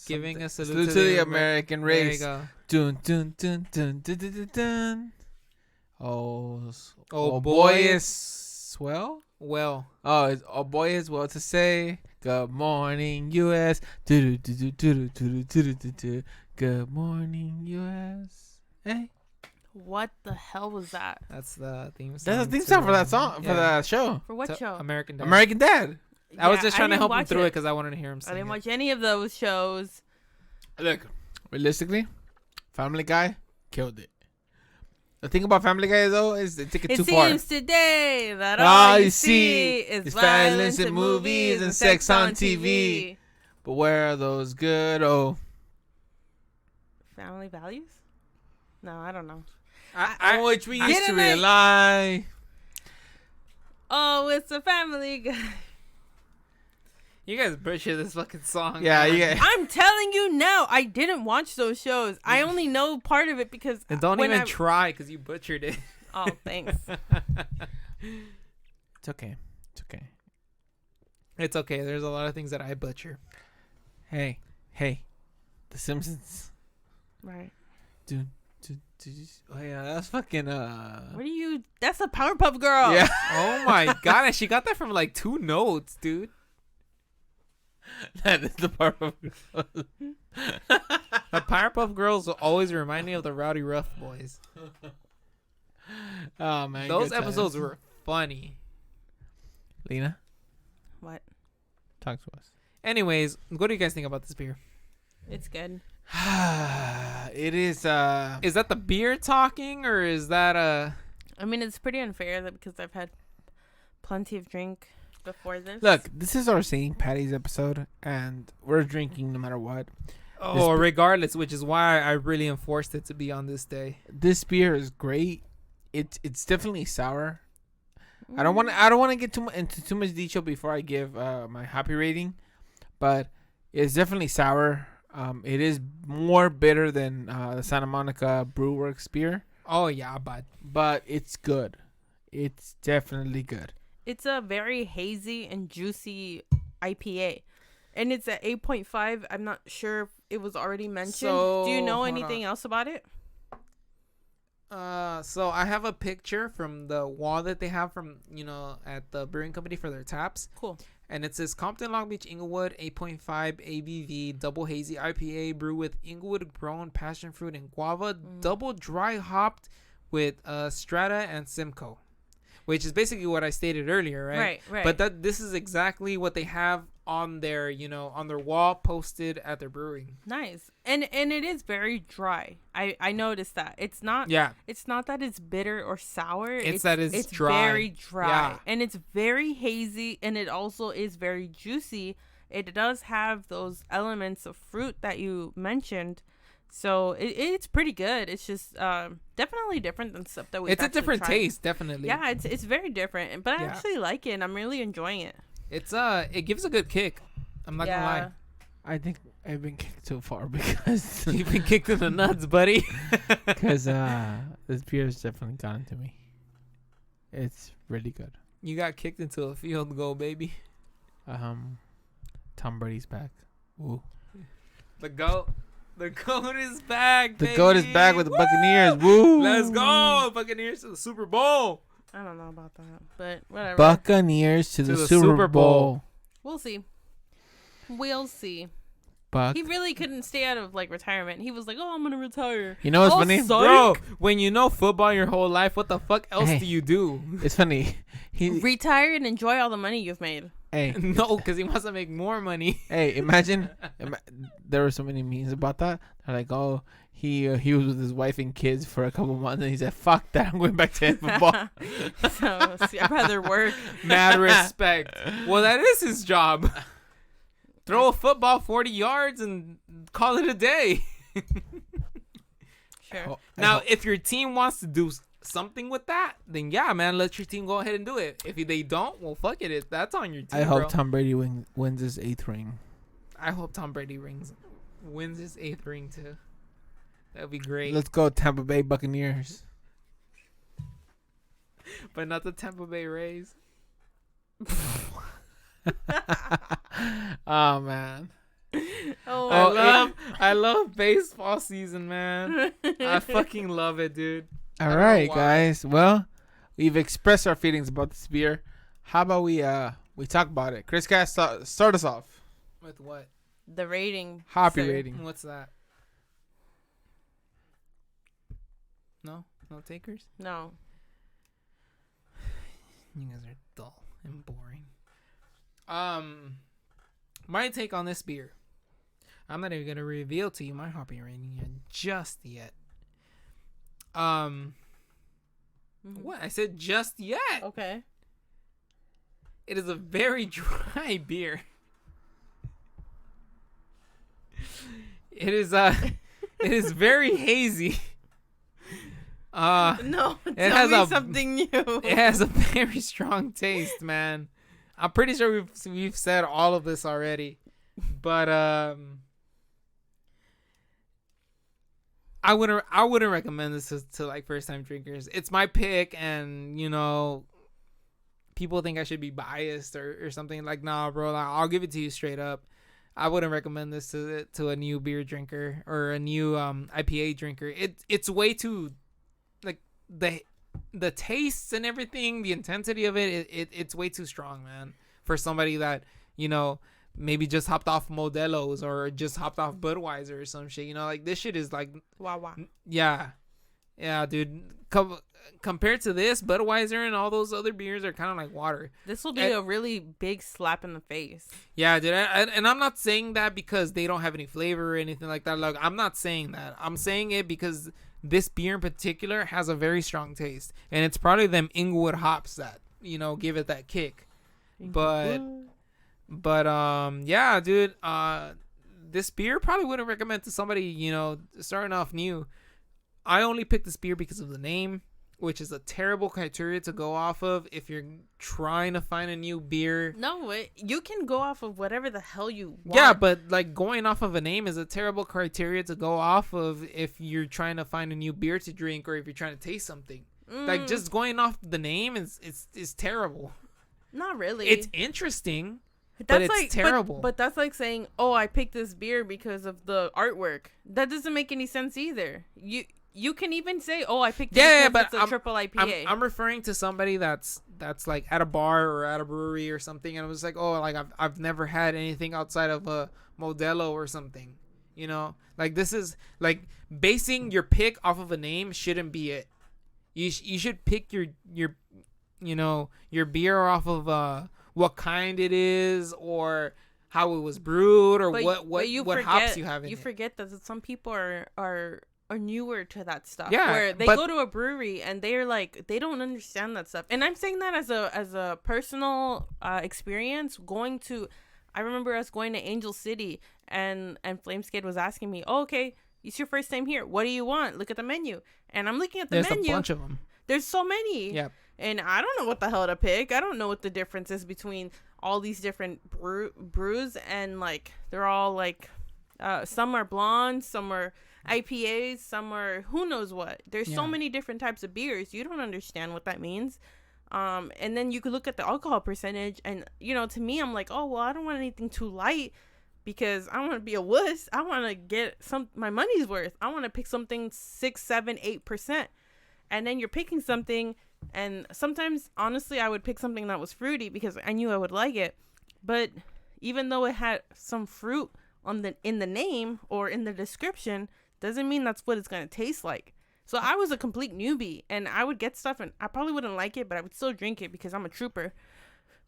giving a salute salute to the American There you race. go. Dun dun dun dun dun dun dun. Dun. Oh Oh, boy boy. is swell. Well, Oh boy is well to say. Good morning, U.S. Do do do do do do do do do. Good morning, U.S. Hey, What the hell was that? that's the theme song. that's the theme to, song for that song for yeah, that show. For what to show? American Dad. American Dad. I was Yeah, just trying to didn't help him watch through it because I wanted to hear him I sing. didn't it. watch any of those shows. Look, realistically, Family Guy killed it. The thing about Family Guy though is they take it too far. Seems today that All all you you see see is is violence in movies and sex on TV. But where are those good Family values? No, I don't know. on which we used to Didn't I- rely? Oh, it's a Family Guy. You guys butcher this fucking song. Yeah, man. yeah. I'm telling you now, I didn't watch those shows. I only know part of it because And don't when even try because you butchered it. Oh, thanks. It's okay. It's okay. It's okay. There's a lot of things that I butcher. Hey. The Simpsons. Right. Dude. Oh yeah, that's fucking What are you? That's a Powerpuff Girl. Yeah. Oh my god, and she got that from like 2 notes, dude. That is the part of The Powerpuff Girls will always remind me of the Rowdy Rough Boys. Oh man. Those good episodes times. were funny. Lena, What? talk to us. Anyways, what do you guys think about this beer? It's good. It is Is that the beer talking, or is that I mean, it's pretty unfair that because I've had plenty of drink before this. look, this is our St. Patty's episode and we're drinking no matter what. Oh, regardless, which is why I really enforced it to be on this day. This beer is great. It's definitely sour. I don't want to get into too much detail before I give my happy rating, but it's definitely sour. It is more bitter than the Santa Monica Brewworks beer, Oh yeah, but it's good. It's definitely good. It's a very hazy and juicy IPA. And it's at 8.5. I'm not sure if it was already mentioned. So, Do you know hold anything else about it? So I have a picture from the wall that they have from at the brewing company for their taps. Cool. And it says Compton, Long Beach, Inglewood, 8.5 ABV, double hazy IPA, brew with Inglewood grown passion fruit and guava, double dry hopped with Strata and Simcoe, which is basically what I stated earlier, right? Right. But this is exactly what they have on their, on their wall posted at their brewing. Nice. And it is very dry. I noticed that. It's not Yeah. It's not that it's bitter or sour. It's that it's dry. Very dry. Yeah. And it's very hazy, and it also is very juicy. It does have those elements of fruit that you mentioned. So it's pretty good. It's just definitely different than stuff that we. It's a different taste, definitely. Yeah, it's very different, but I Yeah. actually like it. And I'm really enjoying it. It gives a good kick. I'm not gonna lie. I think I've been kicked too far because You've been kicked in the nuts, buddy. this beer has definitely gotten to me. It's really good. You got kicked into a field goal, baby. Tom Brady's back. Ooh. The goat is back. The baby. goat is back with the Buccaneers. Woo! Let's go, Buccaneers to the Super Bowl. I don't know about that, but whatever. Buccaneers to the Super Bowl. We'll see. We'll see. Buck. He really couldn't stay out of retirement. He was like, "Oh, I'm gonna retire." You know what's funny? Psych. Bro, when you know football your whole life, what the fuck else Hey. do you do? It's funny. He Retire and enjoy all the money you've made. hey No, because he wants to make more money. hey imagine there were so many memes about that. They're like, oh, he was with his wife and kids for a couple months and he said, fuck that, I'm going back to football. So see, I'd rather work. Mad respect. Well, that is his job. Throw a football 40 yards and call it a day. Sure. Now, if your team wants to do something with that, then yeah, man, let your team go ahead and do it. If they don't, well, fuck it. That's on your team, I hope bro. Tom Brady wins his 8th ring. I hope Tom Brady wins his 8th ring too. That'd be great. Let's go Tampa Bay Buccaneers. But not the Tampa Bay Rays. Oh man. I love baseball season, man. I fucking love it, dude. All don't know right, why. guys. Well, we've expressed our feelings about this beer. How about we talk about it? Chris Cass, start us off. With what? The rating. Happy sir. rating. What's that? No takers. No. You guys are dull and boring. My take on this beer. I'm not even gonna reveal to you my hoppy rating just yet. What? I said just yet. Okay. It is a very dry beer. It is very hazy. No, it tell has me a something new. it has a very strong taste, man. I'm pretty sure we've said all of this already, but I wouldn't recommend this to like first time drinkers. It's my pick, and people think I should be biased or something. Like, nah, bro, like, I'll give it to you straight up. I wouldn't recommend this to a new beer drinker or a new IPA drinker. It's way too, like, the tastes and everything, the intensity of it's way too strong, man, for somebody that maybe just hopped off Modelo's or just hopped off Budweiser or some shit. Like, this shit is like, Wow. yeah, dude. Compared to this, Budweiser and all those other beers are kind of like water. This will be a really big slap in the face. Yeah, dude. And I'm not saying that because they don't have any flavor or anything like that. Like, I'm not saying that. I'm saying it because this beer in particular has a very strong taste, and it's probably them Inglewood hops that give it that kick. But yeah, dude. This beer probably wouldn't recommend to somebody starting off new. I only picked this beer because of the name, which is a terrible criteria to go off of if you're trying to find a new beer. No, you can go off of whatever the hell you want. Yeah, but like going off of a name is a terrible criteria to go off of if you're trying to find a new beer to drink or if you're trying to taste something. Like, just going off the name is terrible. Not really. It's interesting, but it's terrible. But that's like saying, oh, I picked this beer because of the artwork. That doesn't make any sense either. You can even say, "Oh, I picked it because it's a triple IPA." I'm referring to somebody that's like at a bar or at a brewery or something, and it was like, "Oh, like I've never had anything outside of a Modelo or something." Like, this is like basing your pick off of a name shouldn't be it. You should pick your beer off of what kind it is or how it was brewed or what hops you have in it. You forget that some people are newer to that stuff. Yeah, where they go to a brewery and they're like, they don't understand that stuff. And I'm saying that as a personal experience. I remember us going to Angel City and Flameskid was asking me, "Oh, okay, it's your first time here. What do you want? Look at the menu." And I'm looking at the menu. There's a bunch of them. There's so many. Yeah. And I don't know what the hell to pick. I don't know what the difference is between all these different brews, and like they're all like some are blonde, some are IPAs, some are who knows what. There's so many different types of beers. You don't understand what that means. And then you could look at the alcohol percentage, and to me, I'm like, oh well, I don't want anything too light because I don't want to be a wuss. I want to get my money's worth. I want to pick something 6, 7, 8%. And then you're picking something, and sometimes honestly I would pick something that was fruity because I knew I would like it. But even though it had some fruit in the name or in the description, doesn't mean that's what it's going to taste like. So I was a complete newbie, and I would get stuff and I probably wouldn't like it, but I would still drink it because I'm a trooper.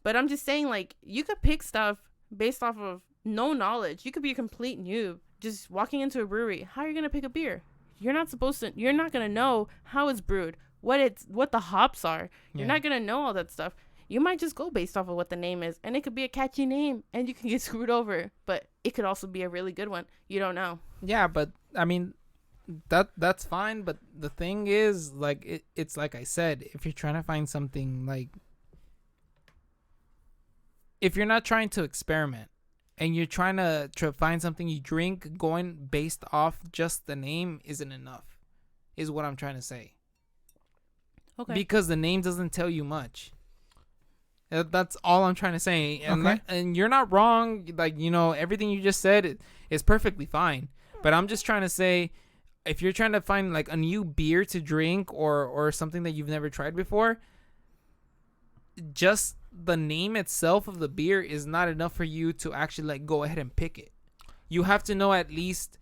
But I'm just saying, like, you could pick stuff based off of no knowledge. You could be a complete noob just walking into a brewery. How are you going to pick a beer? You're not going to know how it's brewed, what the hops are. You're not going to know all that stuff. You might just go based off of what the name is, and it could be a catchy name and you can get screwed over, but it could also be a really good one. You don't know. Yeah, but I mean, that's fine, but the thing is, like, it's like I said, if you're trying to find something, like, if you're not trying to experiment and you're trying to find something you drink, going based off just the name isn't enough, is what I'm trying to say. Okay. Because the name doesn't tell you much. That's all I'm trying to say. And and you're not wrong. Like, everything you just said is perfectly fine. But I'm just trying to say, if you're trying to find like a new beer to drink or something that you've never tried before, just the name itself of the beer is not enough for you to actually like go ahead and pick it. You have to know at least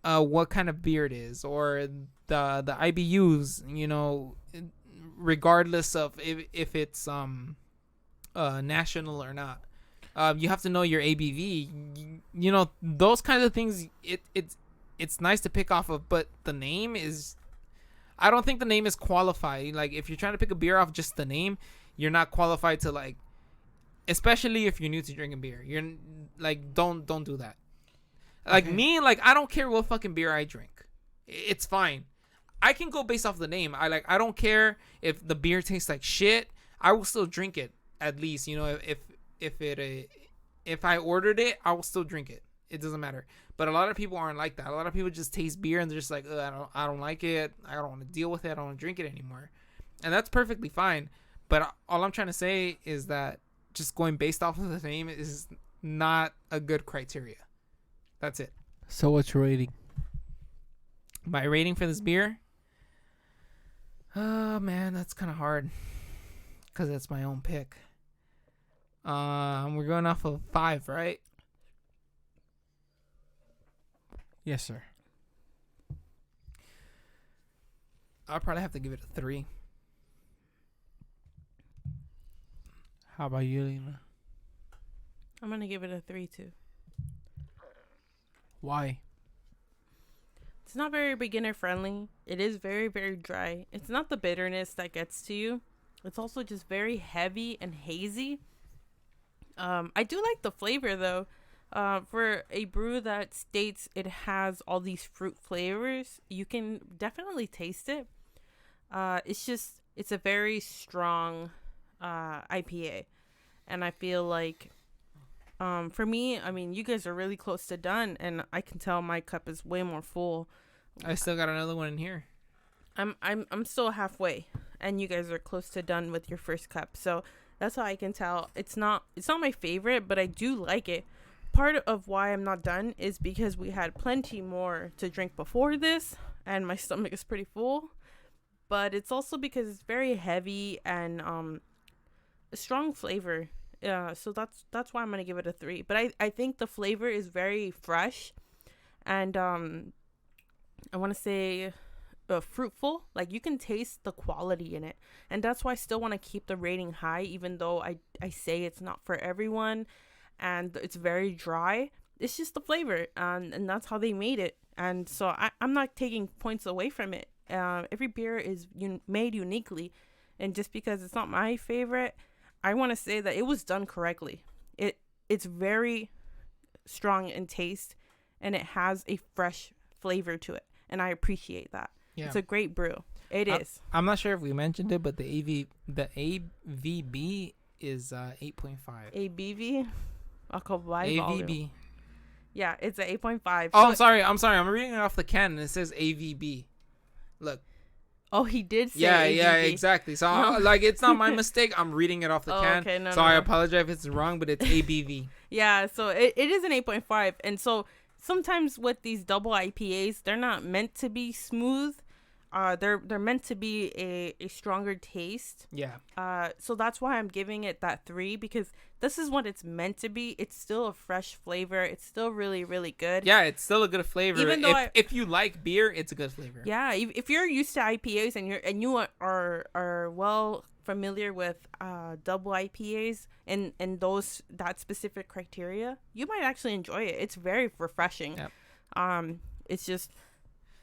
what kind of beer it is, or the IBUs, regardless of if it's national or not. You have to know your ABV, those kinds of things. It's nice to pick off of, but the name is, I don't think the name is qualified. Like, if you're trying to pick a beer off just the name, you're not qualified to, like, especially if you're new to drinking beer. You're like, don't do that. Like, me, like, I don't care what fucking beer I drink. It's fine. I can go based off the name. I don't care if the beer tastes like shit. I will still drink it at least. You know, if I ordered it, I will still drink it. It doesn't matter. But a lot of people aren't like that. A lot of people just taste beer and they're just like, I don't like it. I don't want to deal with it. I don't want to drink it anymore. And that's perfectly fine. But all I'm trying to say is that just going based off of the name is not a good criteria. That's it. So what's your rating? My rating for this beer? Oh, man, that's kind of hard. Because it's my own pick. We're going off of 5, right? Yes, sir. I'll probably have to give it a 3. How about you, Lena? I'm gonna give it a 3 too. Why? It's not very beginner friendly. It is very, very dry. It's not the bitterness that gets to you. It's also just very heavy and hazy. I do like the flavor though. For a brew that states it has all these fruit flavors, you can definitely taste it. It's a very strong IPA. And I feel like for me, I mean, you guys are really close to done, and I can tell my cup is way more full. I still got another one in here. I'm still halfway, and you guys are close to done with your first cup. So that's how I can tell. It's not my favorite, but I do like it. Part of why I'm not done is because we had plenty more to drink before this, and my stomach is pretty full. But it's also because it's very heavy and a strong flavor. So that's why I'm gonna give it a 3. But I think the flavor is very fresh, and I want to say fruitful. Like, you can taste the quality in it, and that's why I still want to keep the rating high, even though I say it's not for everyone, and it's very dry. It's just the flavor, and that's how they made it. And so I'm not taking points away from it. Every beer is made uniquely, and just because it's not my favorite, I want to say that it was done correctly. It's very strong in taste, and it has a fresh flavor to it, and I appreciate that. Yeah. It's a great brew. It is. I'm not sure if we mentioned it, but the AVB is 8.5. ABV? AVB. Yeah, it's an 8.5. Oh, so I'm sorry. I'm reading it off the can, and it says AVB. Look. Oh, he did say Yeah, AVB. yeah, exactly. So, it's not my mistake. I'm reading it off the can. Okay, no, so, I apologize if it's wrong, but it's ABV. Yeah, so it is an 8.5. And so, sometimes with these double IPAs, they're not meant to be smooth. They're meant to be a stronger taste. Yeah. So that's why I'm giving it that 3, because this is what it's meant to be. It's still a fresh flavor. It's still really, really good. Yeah, it's still a good flavor. Even though if you like beer, it's a good flavor. Yeah, if you're used to IPAs and you are well familiar with double IPAs and that specific criteria, you might actually enjoy it. It's very refreshing. Yep. It's just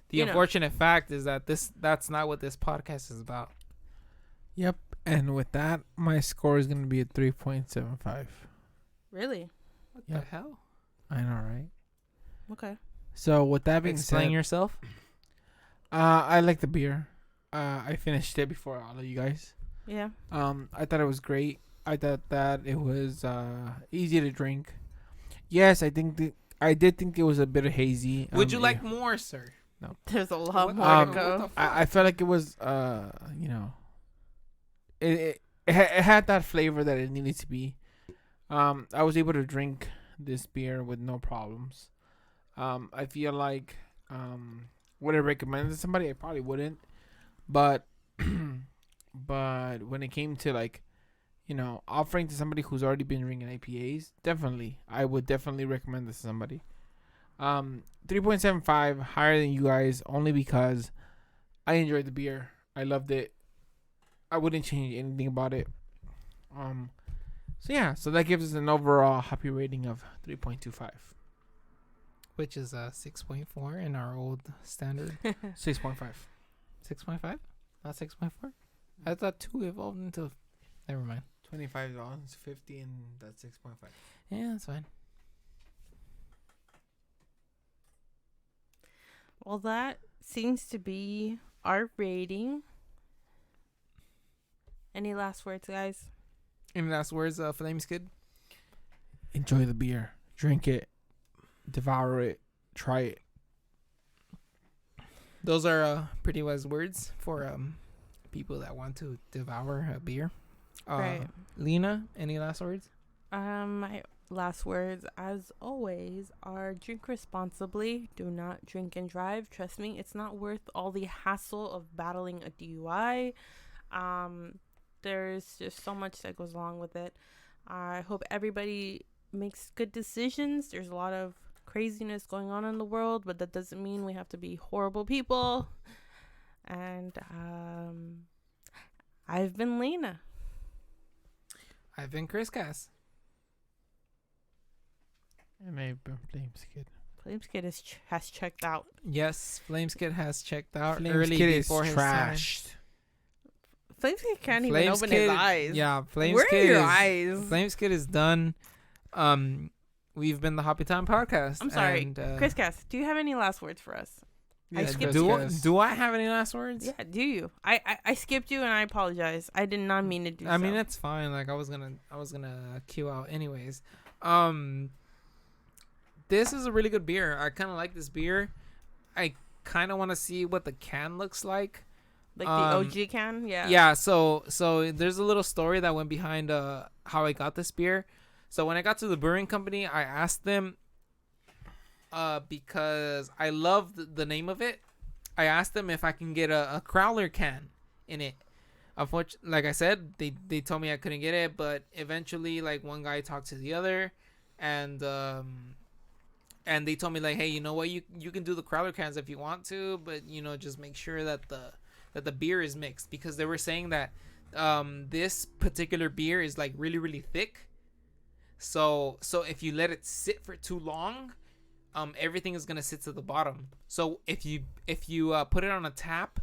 the unfortunate fact is that that's not what this podcast is about. Yep. And with that, my score is going to be a 3.75. Really? What the hell? I know, right? Okay. So with that being said, explain yourself. I like the beer. I finished it before all of you guys. Yeah. I thought it was great. I thought that it was easy to drink. Yes, I did think it was a bit hazy. Would you like more, sir? No. There's a lot more to go. I felt like it was it had that flavor that it needed to be. I was able to drink this beer with no problems. I feel like would I recommend it to somebody? I probably wouldn't. But when it came to offering to somebody who's already been drinking IPAs, definitely I would definitely recommend this to somebody. 3.75 higher than you guys, only because I enjoyed the beer. I loved it. I wouldn't change anything about it. So that gives us an overall happy rating of 3.25, which is 6.4 in our old standard. 6.5. 6.5? Not 6.4? I thought 2 evolved into. Never mind. $25.50, and that's 6.5. Yeah, that's fine. Well, that seems to be our rating. Any last words, guys? Any last words, Flames Kid? Enjoy the beer. Drink it. Devour it. Try it. Those are pretty wise words for people that want to devour a beer. Right. Lena, any last words? My last words, as always, are drink responsibly. Do not drink and drive. Trust me, it's not worth all the hassle of battling a DUI. There's just so much that goes along with it. I hope everybody makes good decisions. There's a lot of craziness going on in the world, but that doesn't mean we have to be horrible people. And I've been Lena. I've been Chris Cass. And I've been Flames Kid. Flames Kid has checked out. Yes, Flames Kid has checked out Flames early Kid before is his time. trashed. Flames Kid can't even Flames open Kid, his eyes. Yeah, Flames Where Kid are your is, eyes? Flames Kid is done. We've been the Hoppy Time Podcast. I'm sorry, and, Chris Cass, do you have any last words for us? I Yes, skipped Chris you. Cass. Do I have any last words? Yeah, do you? I skipped you and I apologize. I did not mean to do so. I mean, it's fine. Like I was gonna queue out anyways. This is a really good beer. I kind of like this beer. I kind of want to see what the can looks like. Like the OG can? Yeah. Yeah. So there's a little story that went behind how I got this beer. So when I got to the brewing company, I asked them because I loved the name of it. I asked them if I can get a crowler can in it. Unfortunately, like I said, they told me I couldn't get it, but eventually, like one guy talked to the other, and they told me like, hey, you know what, you can do the crowler cans if you want to, but just make sure that the beer is mixed, because they were saying that this particular beer is like really really thick. So if you let it sit for too long, everything is gonna sit to the bottom. So if you put it on a tap,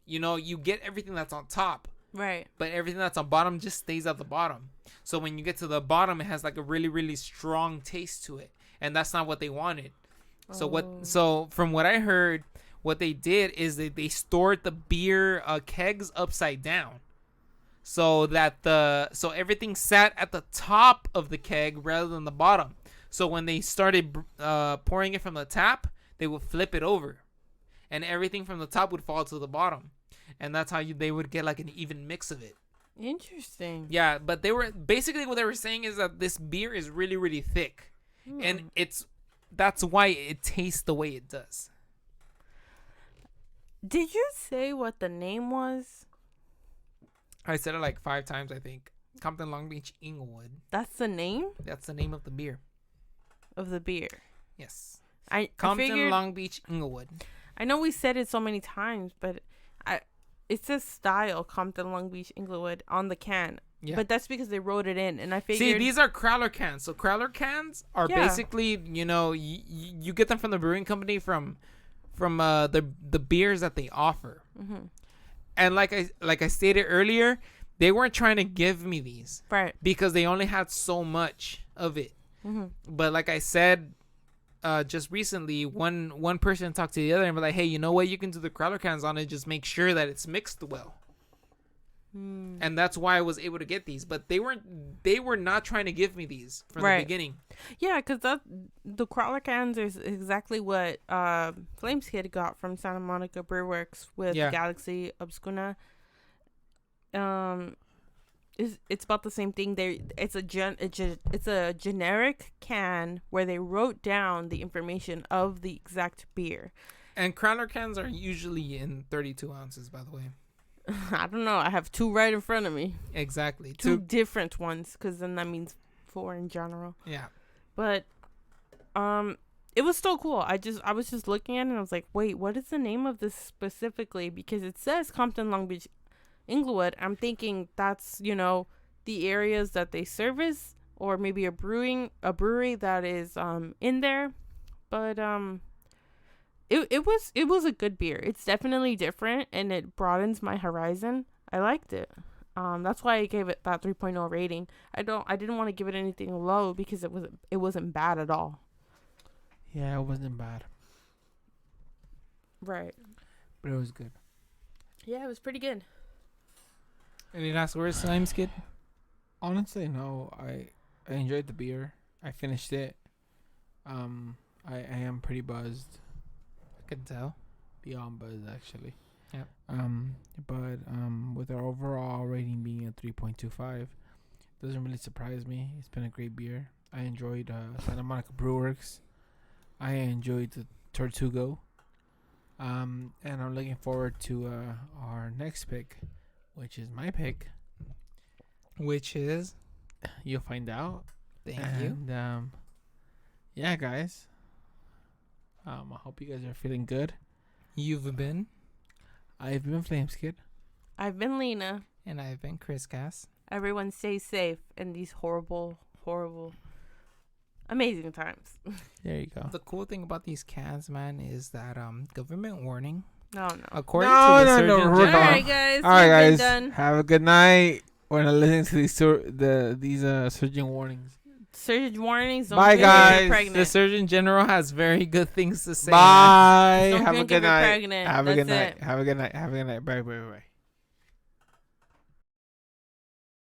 you get everything that's on top, Right. but everything that's on bottom just stays at the bottom. So when you get to the bottom, it has like a really really strong taste to it, and that's not what they wanted. So from what I heard, what they did is they stored the beer kegs upside down, so that so everything sat at the top of the keg rather than the bottom. So when they started pouring it from the tap, they would flip it over, and everything from the top would fall to the bottom, and that's how they would get like an even mix of it. Interesting. Yeah, but basically what they were saying is that this beer is really really thick, and that's why it tastes the way it does. Did you say what the name was? I said it like 5 times, I think. Compton, Long Beach, Inglewood. That's the name That's the name of the beer. of the beer. Yes. I Compton, figured, Long Beach, Inglewood. I know we said it so many times, but it says style Compton, Long Beach, Inglewood on the can. Yeah. But that's because they wrote it in, and I figured. See, these are crowler cans. So crowler cans are Yeah. basically, you get them from the brewing company from the beers that they offer. Mm-hmm. And like I stated earlier, they weren't trying to give me these, Right. because they only had so much of it. Mm-hmm. But like I said, just recently, one person talked to the other and be like, hey, you know what? You can do the crowler cans on it. Just make sure that it's mixed well. And that's why I was able to get these. But they were not trying to give me these from the beginning. Yeah, because the crawler cans is exactly what Flames Kid got from Santa Monica Brewworks with Galaxy Obscura. It's about the same thing. It's a generic can where they wrote down the information of the exact beer. And crowler cans are usually in 32 ounces, by the way. I don't know. I have 2 right in front of me. Exactly. 2 different ones, because then that means 4 in general. Yeah. But it was still cool. I was just looking at it and I was like, wait, what is the name of this specifically? Because it says Compton, Long Beach, Inglewood. I'm thinking that's, the areas that they service, or maybe a brewery that is in there. But it was a good beer. It's definitely different, and it broadens my horizon. I liked it. That's why I gave it that 3.0 rating. I didn't want to give it anything low because it wasn't bad at all. Yeah, it wasn't bad, Right. but it was good. Yeah, it was pretty good. Any last words, Slimes Kid? Honestly, no. I enjoyed the beer. I finished it. I am pretty buzzed. I can tell. Beyond buzzed, actually. Yep. But with our overall rating being a 3.25, doesn't really surprise me. It's been a great beer. I enjoyed Santa Monica Brewworks. I enjoyed the Tortugo. And I'm looking forward to our next pick, which is my pick. Which is? You'll find out. Thank you. And yeah, guys. I hope you guys are feeling good. You've been. I've been Flames Kid. I've been Lena. And I've been Chris Cass. Everyone stay safe in these horrible, amazing times. There you go. The cool thing about these cans, man, is that government warning. No. According to the Surgeon we're General. All right, guys. All right, we've guys. been done. Have a good night. We're not listening to these surgeon warnings. Surgeon warnings. Don't Bye, get guys. pregnant. The Surgeon General has very good things to say. Bye. Don't Have a drink good if you're night. pregnant. Have a good That's night. it. Have a good night. Have a good night. Bye. Bye. Bye.